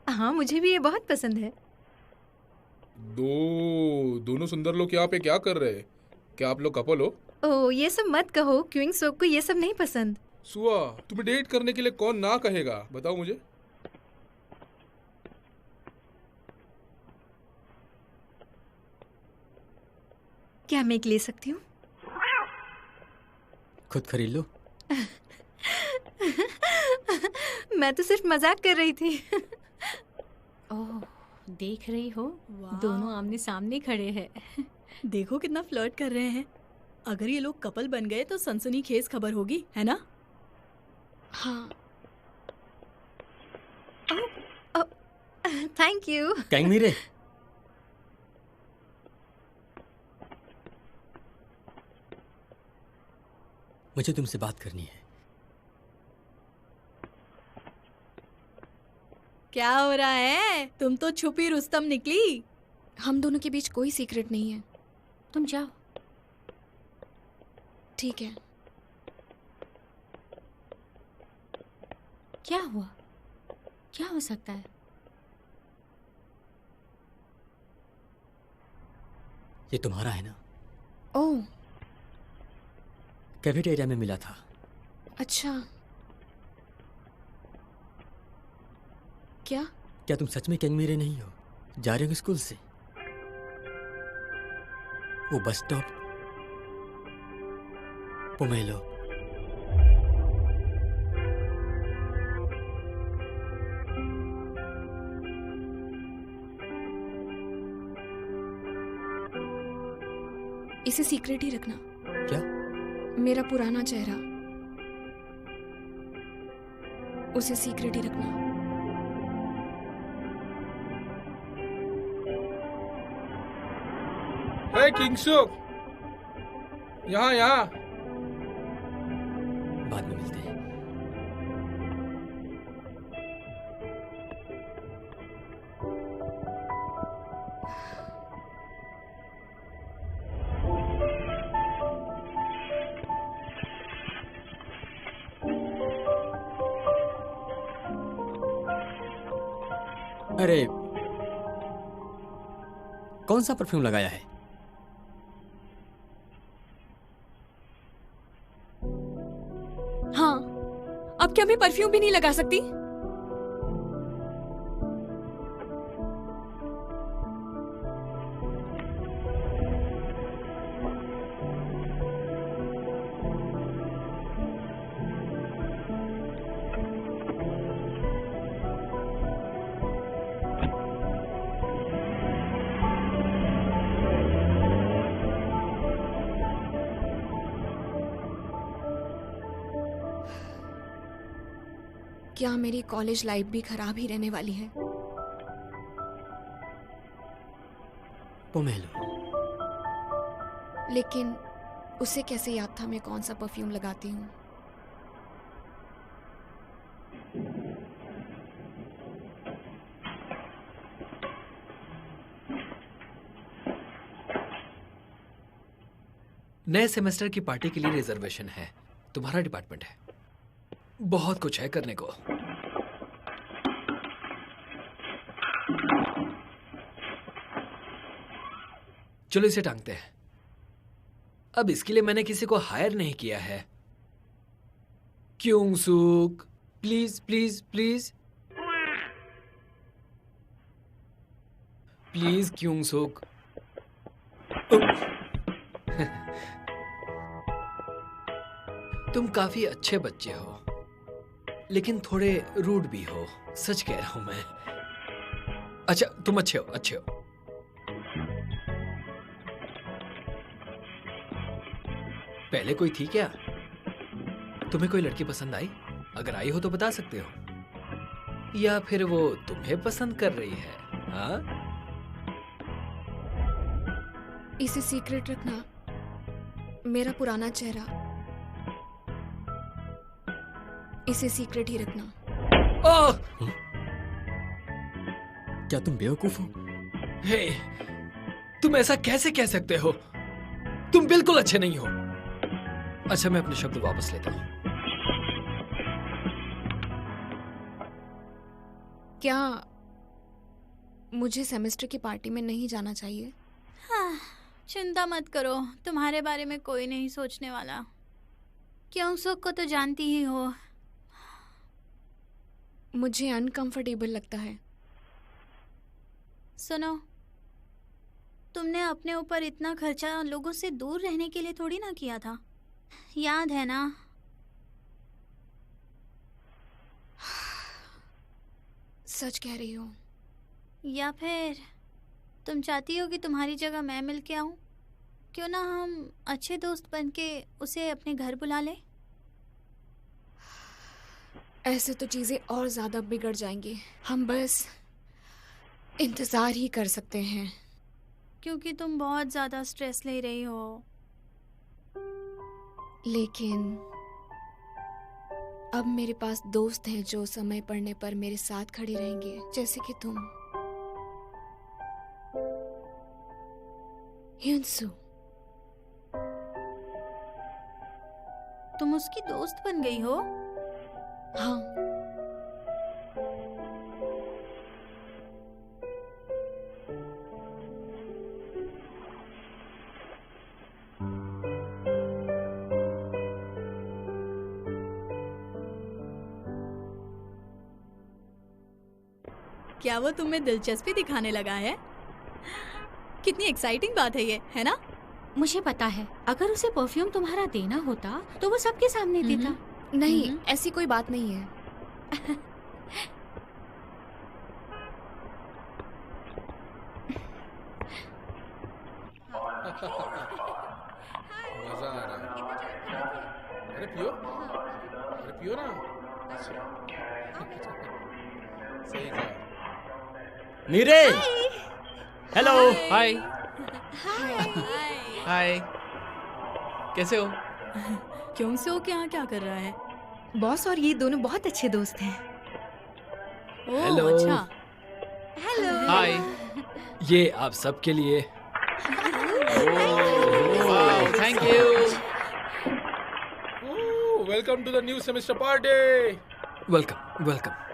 हाँ, मुझे भी ये बहुत पसंद है। दोनों सुंदर लोग यहाँ पे क्या कर रहे हैं? क्या आप लोग कपल हो? ओह, ये सब मत कहो। क्यूइंग सोक को ये सब नहीं पसंद। सुआ, तुम्हें डेट करने के लिए कौन ना कहेगा? बताओ मुझे। क्या मैं एक ले सकती हूँ? खुद खरीद लो। मैं तो सिर्फ मजाक कर रही थी। ओह, देख रही हो? दोनों आमने सामने खड़े हैं। देखो कितना फ्लर्ट कर रहे हैं। अगर ये लोग कपल बन गए तो सनसनीखेज खबर होगी, है ना? हाँ। Thank you. कैंगमीरे, मुझे तुमसे बात करनी है। क्या हो रहा है? तुम तो छुपी रुस्तम निकली। हम दोनों के बीच कोई सीक्रेट नहीं है। तुम जाओ। ठीक है। क्या हुआ? क्या हो सकता है? ये तुम्हारा है ना? ओह, कैफेटेरिया में मिला था। अच्छा। क्या? क्या तुम सच में कैंगमीरे नहीं हो? जा रहे हो स्कूल से? वो बस स्टॉप पोमेलो। इसे सीक्रेट ही रखना। क्या? मेरा पुराना चेहरा, उसे सीक्रेट ही रखना। हे किंगसुक, यहाँ। बाद में मिलते हैं। अरे, कौन सा परफ्यूम लगाया है? हाँ, अब क्या मैं परफ्यूम भी नहीं लगा सकती? क्या मेरी कॉलेज लाइफ भी खराब ही रहने वाली है? पोमेलो, लेकिन उसे कैसे याद था मैं कौन सा परफ्यूम लगाती हूँ? नए सेमेस्टर की पार्टी के लिए रिजर्वेशन है। तुम्हारा डिपार्टमेंट है। बहुत कुछ है करने को। चलो इसे टांगते हैं। अब इसके लिए मैंने किसी को हायर नहीं किया है। क्यों सुक, प्लीज प्लीज प्लीज प्लीज क्यों सुक। तुम काफी अच्छे बच्चे हो, लेकिन थोड़े रूड भी हो। सच कह रहा हूं मैं। अच्छा, तुम अच्छे हो, अच्छे हो। पहले कोई थी क्या? तुम्हें कोई लड़की पसंद आई? अगर आई हो तो बता सकते हो, या फिर वो तुम्हें पसंद कर रही है? हाँ, इसे सीक्रेट रखना। मेरा पुराना चेहरा, इसे सीक्रेट ही रखना। ओह! क्या तुम बेवकूफ हो? हे, तुम ऐसा कैसे कह सकते हो? तुम बिल्कुल अच्छे नहीं हो। अच्छा, मैं अपने शब्द वापस लेता हूं। क्या मुझे सेमेस्टर की पार्टी में नहीं जाना चाहिए? हाँ, चिंता मत करो, तुम्हारे बारे में कोई नहीं सोचने वाला। क्यों सुक को तो जानती ही हो। मुझे अनकंफर्टेबल लगता है। सुनो, तुमने अपने ऊपर इतना खर्चा लोगों से दूर रहने के लिए थोड़ी ना किया था, याद है ना? सच कह रही हो। या फिर तुम चाहती हो कि तुम्हारी जगह मैं मिल के आऊं? क्यों ना हम अच्छे दोस्त बनके उसे अपने घर बुला ले? ऐसे तो चीजें और ज्यादा बिगड़ जाएंगी। हम बस इंतजार ही कर सकते हैं। क्योंकि तुम बहुत ज्यादा स्ट्रेस ले रही हो। लेकिन अब मेरे पास दोस्त हैं जो समय पड़ने पर मेरे साथ खड़े रहेंगे, जैसे कि तुम। ह्यूनसू, तुम उसकी दोस्त बन गई हो? हाँ। क्या वो तुम्हें दिलचस्पी दिखाने लगा है? कितनी एक्साइटिंग बात है ये, है ना? मुझे पता है, अगर उसे परफ्यूम तुम्हारा देना होता तो वो सबके सामने देता। नहीं, ऐसी कोई बात नहीं है। मजा आ रहा है। अरे पियो, अरे पियो ना। सही कहा। नीरे, हेलो। हाय हाय, कैसे हो? क्यों सुक यहाँ क्या कर रहा है? बॉस और ये दोनों बहुत अच्छे दोस्त हैं। Oh, hello. अच्छा। हेलो। हाय। ये आप सबके लिए। Wow, thank you. Welcome to the new semester party. Welcome welcome.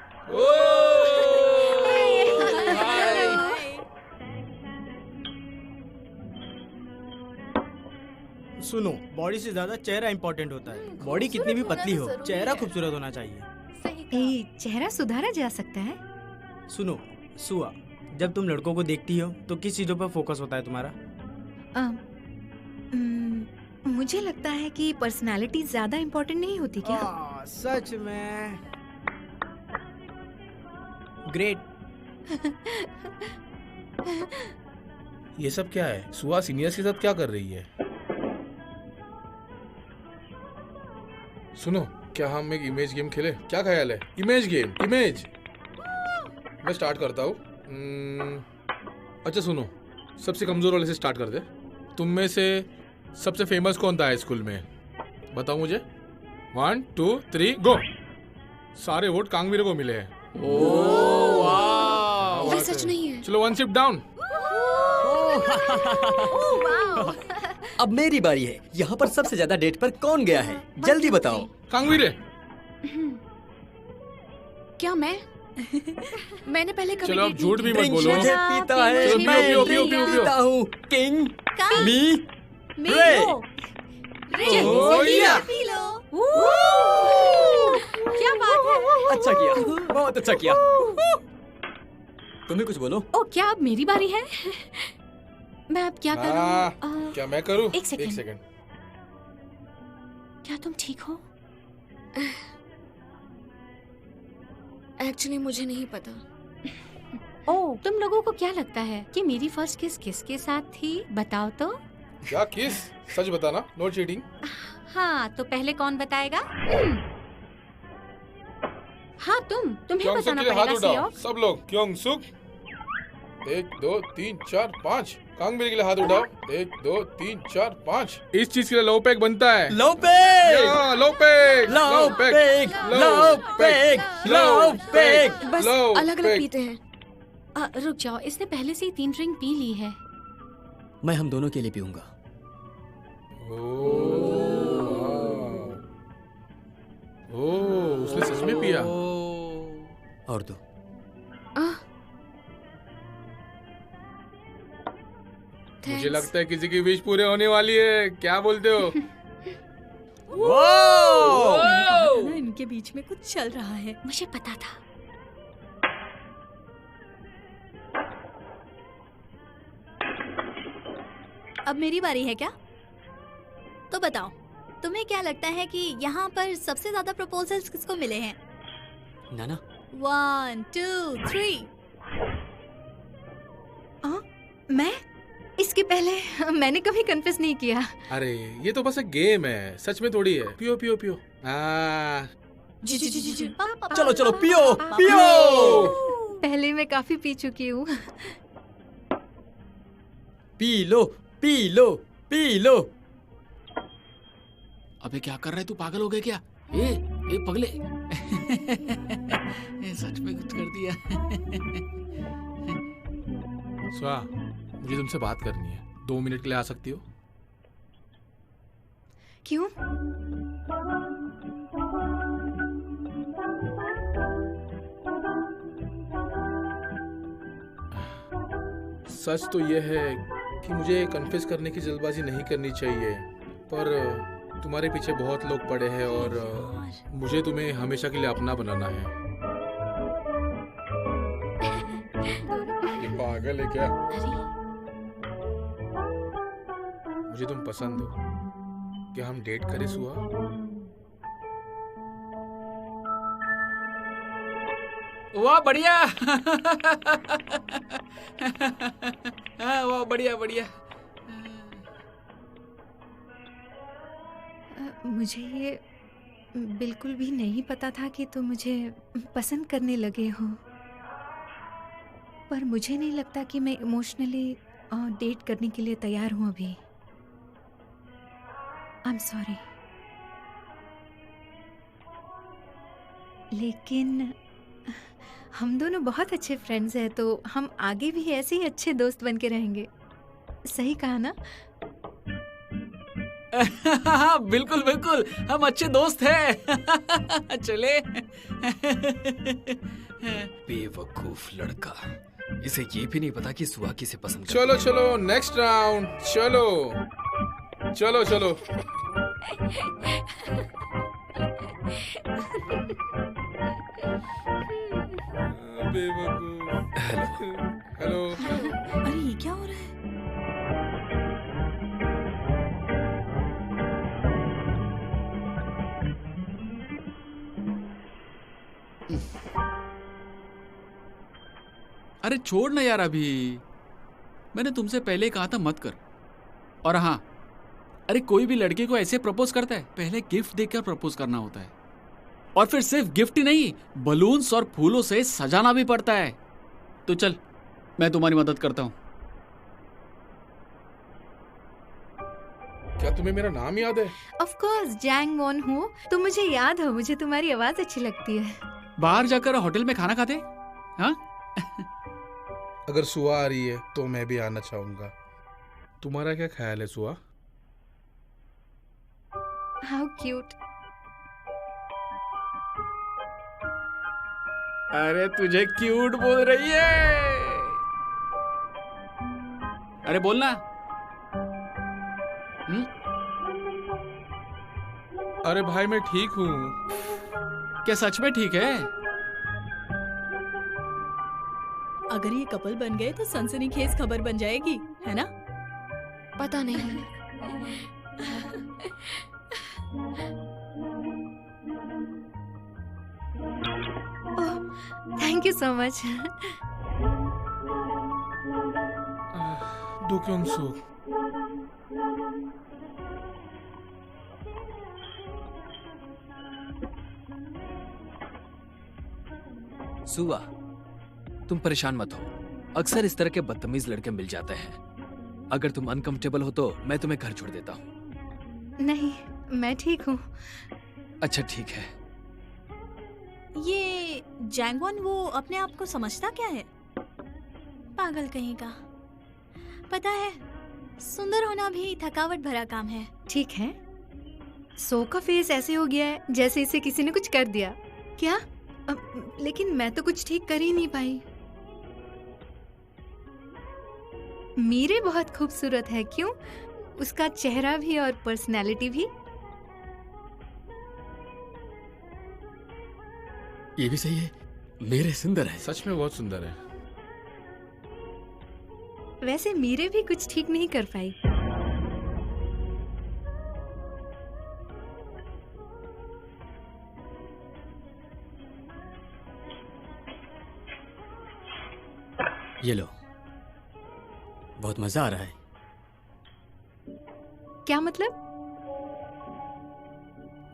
सुनो, बॉडी से ज्यादा चेहरा इंपॉर्टेंट होता है। बॉडी कितनी भी पतली हो, चेहरा खूबसूरत होना चाहिए। चेहरा सुधारा जा सकता है। सुनो सुआ, जब तुम लड़कों को देखती हो तो किस चीजों पर फोकस होता है तुम्हारा? मुझे लगता है कि पर्सनालिटी ज्यादा इम्पोर्टेंट नहीं होती क्या? सच में ग्रेट। ये सब क्या है? सुआ सीनियर्स के साथ क्या कर रही है? सुनो, क्या हम एक इमेज गेम खेले? क्या ख्याल है? Image game, image. मैं स्टार्ट करता हूँ। अच्छा सुनो, सबसे कमजोर वाले से स्टार्ट कर दे। तुम में से सबसे फेमस कौन था स्कूल में? बताओ मुझे। 1 2 3 गो। सारे वोट कांगवीर को मिले हैं। ये सच नहीं है। चलो 1 सिप डाउन। अब मेरी बारी है। यहाँ पर सबसे ज्यादा डेट पर कौन गया है? जल्दी बताओ। कांगवीर। क्या मैं? मैंने पहले कभी चलो अब झूठ भी मत ड्रिंक बोलो। मुझे पीता है। चलो, मैं पियो, ड्रिंक पियो, पियो। पीता हूँ। किंग मी रे। P low. क्या बात है? अच्छा किया, बहुत अच्छा किया। तुम्हें कुछ बोलो। ओ, क्या अब मेरी बारी है? मैं अब क्या करूं? क्या मैं करूं? एक सेकंड। क्या तुम ठीक हो? एक्चुअली मुझे नहीं पता। ओ, तुम लोगों को क्या लगता है कि मेरी फर्स्ट किस किसके साथ थी? बताओ तो। क्या किस? सच बताना, नो चीटिंग। हाँ, तो पहले कौन बताएगा? हाँ, तुम्हें बताना हाथ पड़ेगा। उठाओ सियोक। सब लोग। क्योंग सुक। 1 2 3 4 5। कांगवीर के लिए हाथ उठाओ। 1 2 3 4 5। इस चीज के लिए लो पैक बनता है। लो पैक, लो पैक, लो पैक, लो पैक, लो पैक। बस लो अलग अलग पैक। पीते हैं। रुक जाओ, इसने पहले से ही 3 ड्रिंक पी ली है। मैं हम दोनों के लिए पीऊंगा। उसने सच में पिया। और दो। मुझे लगता है किसी की विश पूरे होने वाली है। क्या बोलते हो? ना इनके बीच में कुछ चल रहा है। मुझे पता था। अब मेरी बारी है क्या? तो बताओ, तुम्हें क्या लगता है कि यहाँ पर सबसे ज्यादा प्रपोजल्स किसको मिले हैं? नाना। 1 2 3। मैं? इसके पहले मैंने कभी कन्फेस नहीं किया। अरे ये तो बस एक गेम है, सच में थोड़ी है। पियो पियो पियो। चलो चलो पियो पियो। पहले मैं काफी पी चुकी हूँ। P low P low P low. अबे क्या कर रहे तू? पागल हो गए क्या? ए पगले। सच में कुछ कर दिया। स्वा, मुझे तुमसे बात करनी है। 2 मिनट के लिए आ सकती हो? क्यों? सच तो ये है कि मुझे कन्फेस करने की जल्दबाजी नहीं करनी चाहिए, पर तुम्हारे पीछे बहुत लोग पड़े हैं और मुझे तुम्हें हमेशा के लिए अपना बनाना है। ये पागल है क्या? मुझे तुम पसंद हो। क्या हम डेट करें सुहा? वाह बढ़िया। वाह बढ़िया बढ़िया। मुझे ये बिल्कुल भी नहीं पता था कि तुम मुझे पसंद करने लगे हो, पर मुझे नहीं लगता कि मैं इमोशनली डेट करने के लिए तैयार हूँ अभी। I am sorry. लेकिन हम दोनों बहुत अच्छे फ्रेंड्स हैं, तो हम आगे भी ऐसे ही अच्छे दोस्त बन के रहेंगे। सही कहा ना? बिल्कुल बिल्कुल, हम अच्छे दोस्त हैं। चले। बेवकूफ लड़का, इसे ये भी नहीं पता कि सुहा किसे पसंद करती चलो चलो नेक्स्ट राउंड। चलो चलो चलो। बेवकूफ। हेलो। अरे ये क्या हो रहा है? अरे छोड़ ना यार, अभी मैंने तुमसे पहले कहा था मत कर। और हाँ, अरे कोई भी लड़के को ऐसे प्रपोज करता है, पहले गिफ्ट देकर प्रपोज करना होता है। और फिर सिर्फ गिफ्ट ही नहीं, बलून्स और फूलों से सजाना भी पड़ता है। तो चल, मैं तुम्हारी मदद करता हूँ। क्या तुम्हें मेरा नाम याद है? ऑफ कोर्स, जैंग वॉन हूँ। तुम मुझे याद हो, मुझे तुम्हारी आवाज अच्छी लगती है। बाहर जाकर होटल में खाना खाते? हाँ? अगर सुआ आ रही है तो मैं भी आना चाहूंगा। तुम्हारा क्या ख्याल है सुआ? How cute. अरे तुझे क्यूट बोल रही है। अरे बोलना। अरे भाई मैं ठीक हूँ। क्या सच में ठीक है? अगर ये कपल बन गए तो सनसनीखेज खबर बन जाएगी, है ना? पता नहीं। Thank you so much. Do Kyung Sook. Sua, तुम परेशान मत हो। अक्सर इस तरह के बदतमीज लड़के मिल जाते हैं। अगर तुम अनकंफर्टेबल हो तो मैं तुम्हें घर छोड़ देता हूँ। नहीं, मैं ठीक हूँ। अच्छा ठीक है। ये जैंगवॉन वो अपने आप को समझता क्या है? पागल कहीं का। पता है, सुंदर होना भी थकावट भरा काम है। ठीक है, सो का फेस ऐसे हो गया है जैसे इसे किसी ने कुछ कर दिया। क्या? लेकिन मैं तो कुछ ठीक कर ही नहीं पाई। मीरे बहुत खूबसूरत है, क्यों? उसका चेहरा भी और पर्सनैलिटी भी। ये भी सही है, मेरे सुंदर है। सच में बहुत सुंदर है। वैसे मीरे भी कुछ ठीक नहीं कर पाई। ये लो, बहुत मजा आ रहा है। क्या मतलब?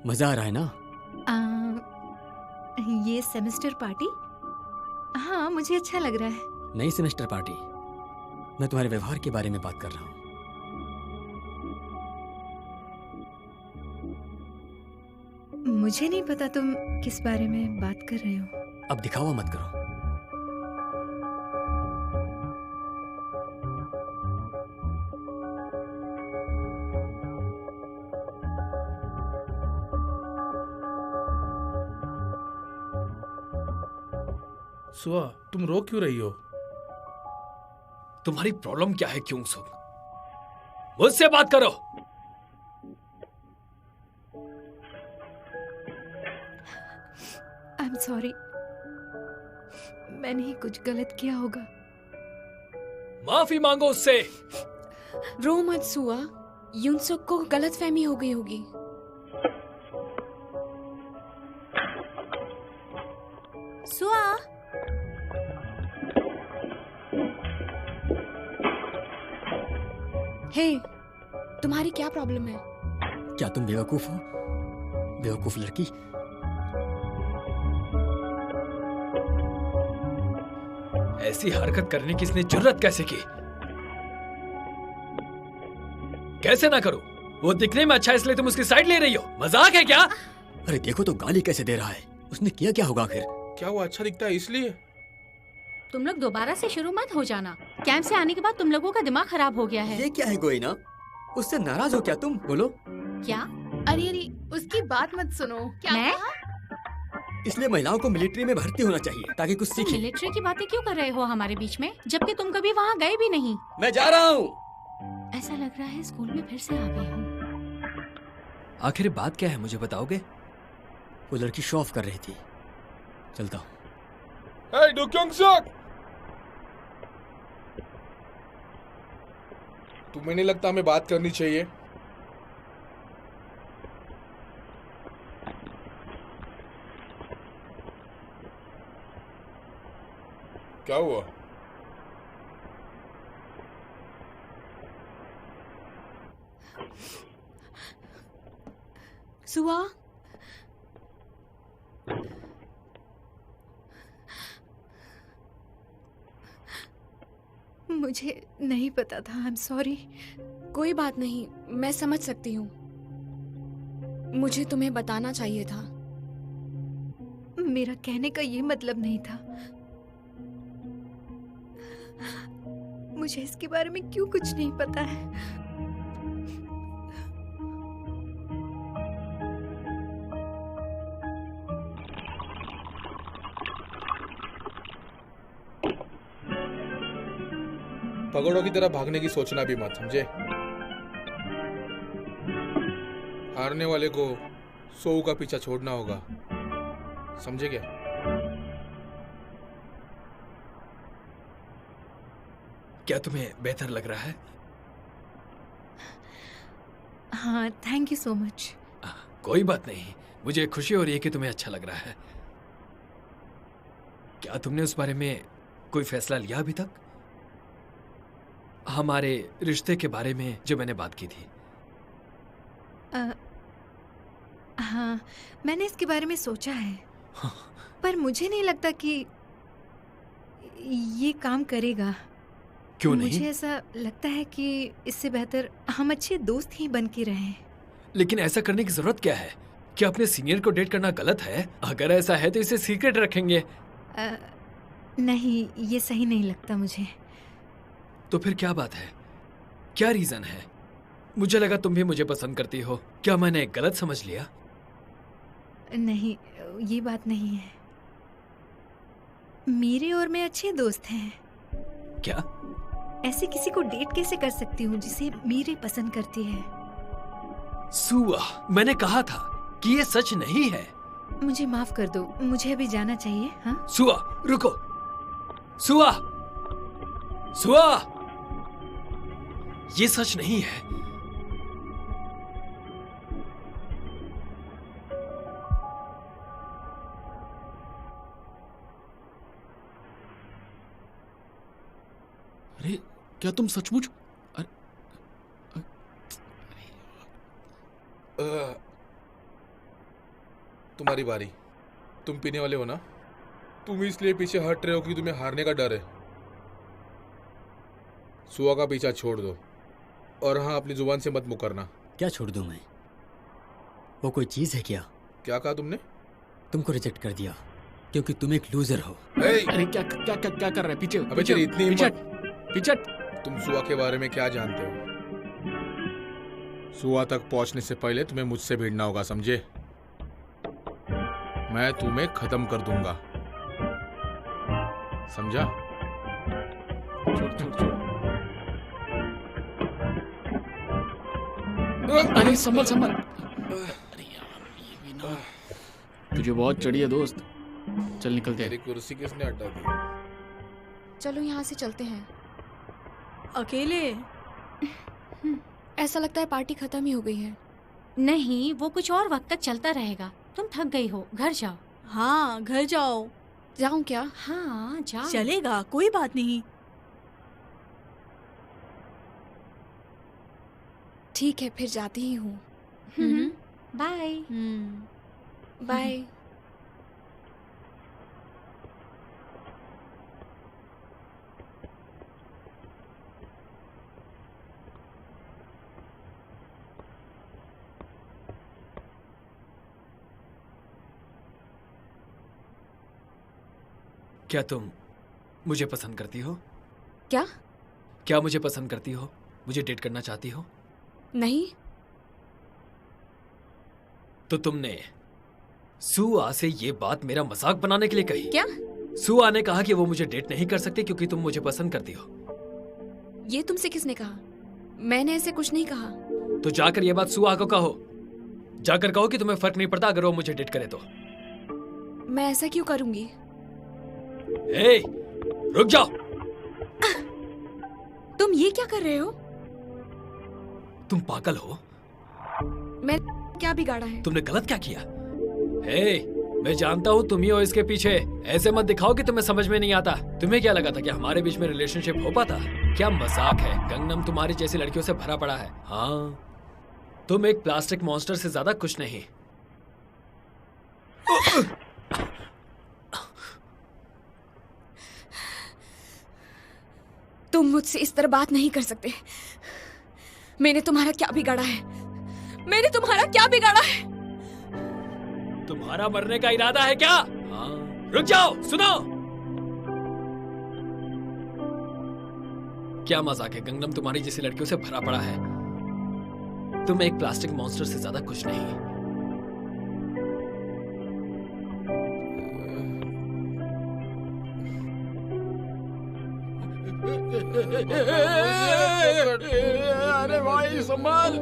मजा आ रहा है ना? ये सेमेस्टर पार्टी? हाँ, मुझे अच्छा लग रहा है। नई सेमेस्टर पार्टी? मैं तुम्हारे व्यवहार के बारे में बात कर रहा हूँ। मुझे नहीं पता तुम किस बारे में बात कर रहे हो। अब दिखावा मत करो। सुआ, तुम रो क्यों रही हो? तुम्हारी प्रॉब्लम क्या है क्यों सुन? मुझसे बात करो। आई एम सॉरी, मैंने ही कुछ गलत किया होगा। माफी मांगो उससे। रो मत सुआ, युनसुक को गलतफहमी हो गई होगी। सुआ, हे, तुम्हारी क्या प्रॉब्लम है? क्या तुम बेवकूफ हो? बेवकूफ लड़की। ऐसी हरकत करने की इसने जुर्रत कैसे की? कैसे ना करूं? वो दिखने में अच्छा है इसलिए तुम उसकी साइड ले रही हो? मजाक है क्या? अरे देखो तो गाली कैसे दे रहा है। उसने किया क्या होगा आखिर? क्या वो अच्छा दिखता है इसलिए? तुम लोग दोबारा से शुरू मत हो जाना। कैंप से आने के बाद तुम लोगों का दिमाग खराब हो गया है। ये क्या है गोइना? उससे नाराज हो क्या तुम? बोलो। क्या? अरे अरे, उसकी बात मत सुनो। क्या मैं? इसलिए महिलाओं को मिलिट्री में भर्ती होना चाहिए ताकि कुछ सीखें। मिलिट्री की बातें क्यों कर रहे हो हमारे बीच में, जबकि तुम कभी वहाँ गए भी नहीं? मैं जा रहा हूँ। ऐसा लग रहा है स्कूल में फिर से आ गए हूँ। आखिर बात क्या है, मुझे बताओगे? वो लड़की शो ऑफ कर रही थी। चलता हूँ। Hey, Do Kyung-suk! तुम्हें नहीं लगता हमें बात करनी चाहिए? क्या हुआ? सुआ, मुझे नहीं पता था। I am sorry. कोई बात नहीं, मैं समझ सकती हूँ। मुझे तुम्हें बताना चाहिए था। मेरा कहने का ये मतलब नहीं था। मुझे इसके बारे में क्यों कुछ नहीं पता है। पगड़ों की तरह भागने की सोचना भी मत, समझे? हारने वाले को सोऊ का पीछा छोड़ना होगा, समझे क्या? क्या तुम्हें बेहतर लग रहा है? हाँ, थैंक यू सो मच। कोई बात नहीं, मुझे खुशी हो रही है कि तुम्हें अच्छा लग रहा है। क्या तुमने उस बारे में कोई फैसला लिया अभी तक? हमारे रिश्ते के बारे में जो मैंने बात की थी। हाँ, मैंने इसके बारे में सोचा है। पर मुझे नहीं लगता कि ये काम करेगा। क्यों नहीं? मुझे ऐसा लगता है कि इससे बेहतर हम अच्छे दोस्त ही बन के रहें। लेकिन ऐसा करने की जरूरत क्या है? क्या अपने सीनियर को डेट करना गलत है? अगर ऐसा है तो इसे सीक्रेट रखेंगे। नहीं, ये सही नहीं लगता मुझे। तो फिर क्या बात है? क्या रीजन है? मुझे लगा तुम भी मुझे पसंद करती हो। क्या मैंने गलत समझ लिया? नहीं, ये बात नहीं है। मेरे और मैं अच्छे दोस्त हैं। क्या? ऐसे किसी को डेट कैसे कर सकती हूँ जिसे मेरे पसंद करती है? सुआ, मैंने कहा था कि ये सच नहीं है। मुझे माफ कर दो, मुझे अभी जाना चाहिए। हाँ? सुआ, रुको। सुआ, सुआ, ये सच नहीं है। अरे क्या तुम सचमुच? तुम्हारी बारी। तुम पीने वाले हो ना? तुम इसलिए पीछे हट रहे हो कि तुम्हें हारने का डर है। सुआ का पीछा छोड़ दो, और हाँ, अपनी जुबान से मत मुकरना। क्या छोड़ दूं मैं? वो कोई चीज है क्या? क्या कहा तुमने? तुमको रिजेक्ट कर दिया क्योंकि तुम एक लूजर हो। अरे क्या क्या क्या क्या कर रहे हैं? पीछे अबे तेरी इतनी हिम्मत। पीछे। तुम सुआ के बारे में क्या जानते हो? सुआ तक पहुंचने से पहले तुम्हें मुझसे भिड़ना होगा, समझे? मैं तुम्हें खत्म कर दूंगा, समझा? अरे संभल संभल। तुझे बहुत चढ़ी है दोस्त। चल निकलते हैं। तेरी कुर्सी किसने हटा दी? चलो यहाँ से चलते हैं। अकेले? ऐसा लगता है पार्टी खत्म ही हो गई है। नहीं, वो कुछ और वक्त तक चलता रहेगा। तुम थक गई हो, घर जाओ। हाँ, घर जाओ। जाऊं क्या? हाँ, जाओ। चलेगा, कोई बात नहीं। ठीक है, फिर जाती ही हूँ। बाय। बाय। क्या तुम मुझे पसंद करती हो? क्या? क्या मुझे पसंद करती हो? मुझे डेट करना चाहती हो? नहीं। तो तुमने सुआ से ये बात मेरा मजाक बनाने के लिए कही? क्या? सुआ ने कहा कि वो मुझे डेट नहीं कर सकती क्योंकि तुम मुझे पसंद करती हो। ये तुमसे किसने कहा? मैंने ऐसे कुछ नहीं कहा। तो जाकर ये बात सुआ को कहो। जाकर कहो कि तुम्हें फर्क नहीं पड़ता अगर वो मुझे डेट करे तो। मैं ऐसा क्यों करूंगी? ए, रुक जाओ। तुम ये क्या कर रहे हो? तुम पागल हो? मैं क्या बिगाड़ा है? तुमने गलत क्या किया? मैं जानता हूँ तुम ही हो इसके पीछे। ऐसे मत दिखाओ कि तुम्हें समझ में नहीं आता। तुम्हें क्या लगा था कि हमारे बीच में रिलेशनशिप हो पाता? क्या मजाक है। गंगनम तुम्हारी जैसी लड़कियों से भरा पड़ा है। हाँ, तुम एक प्लास्टिक मॉन्स्टर से ज्यादा कुछ नहीं। तुम मुझसे इस तरह बात नहीं कर सकते। मैंने तुम्हारा क्या बिगाड़ा है? मैंने तुम्हारा क्या बिगाड़ा है? तुम्हारा मरने का इरादा है क्या? हाँ। रुक जाओ, सुनो। क्या मजाक है, गंगनम तुम्हारी जैसी लड़कियों से भरा पड़ा है। तुम एक प्लास्टिक मॉन्स्टर से ज्यादा कुछ नहीं। अरे भाई संभाल।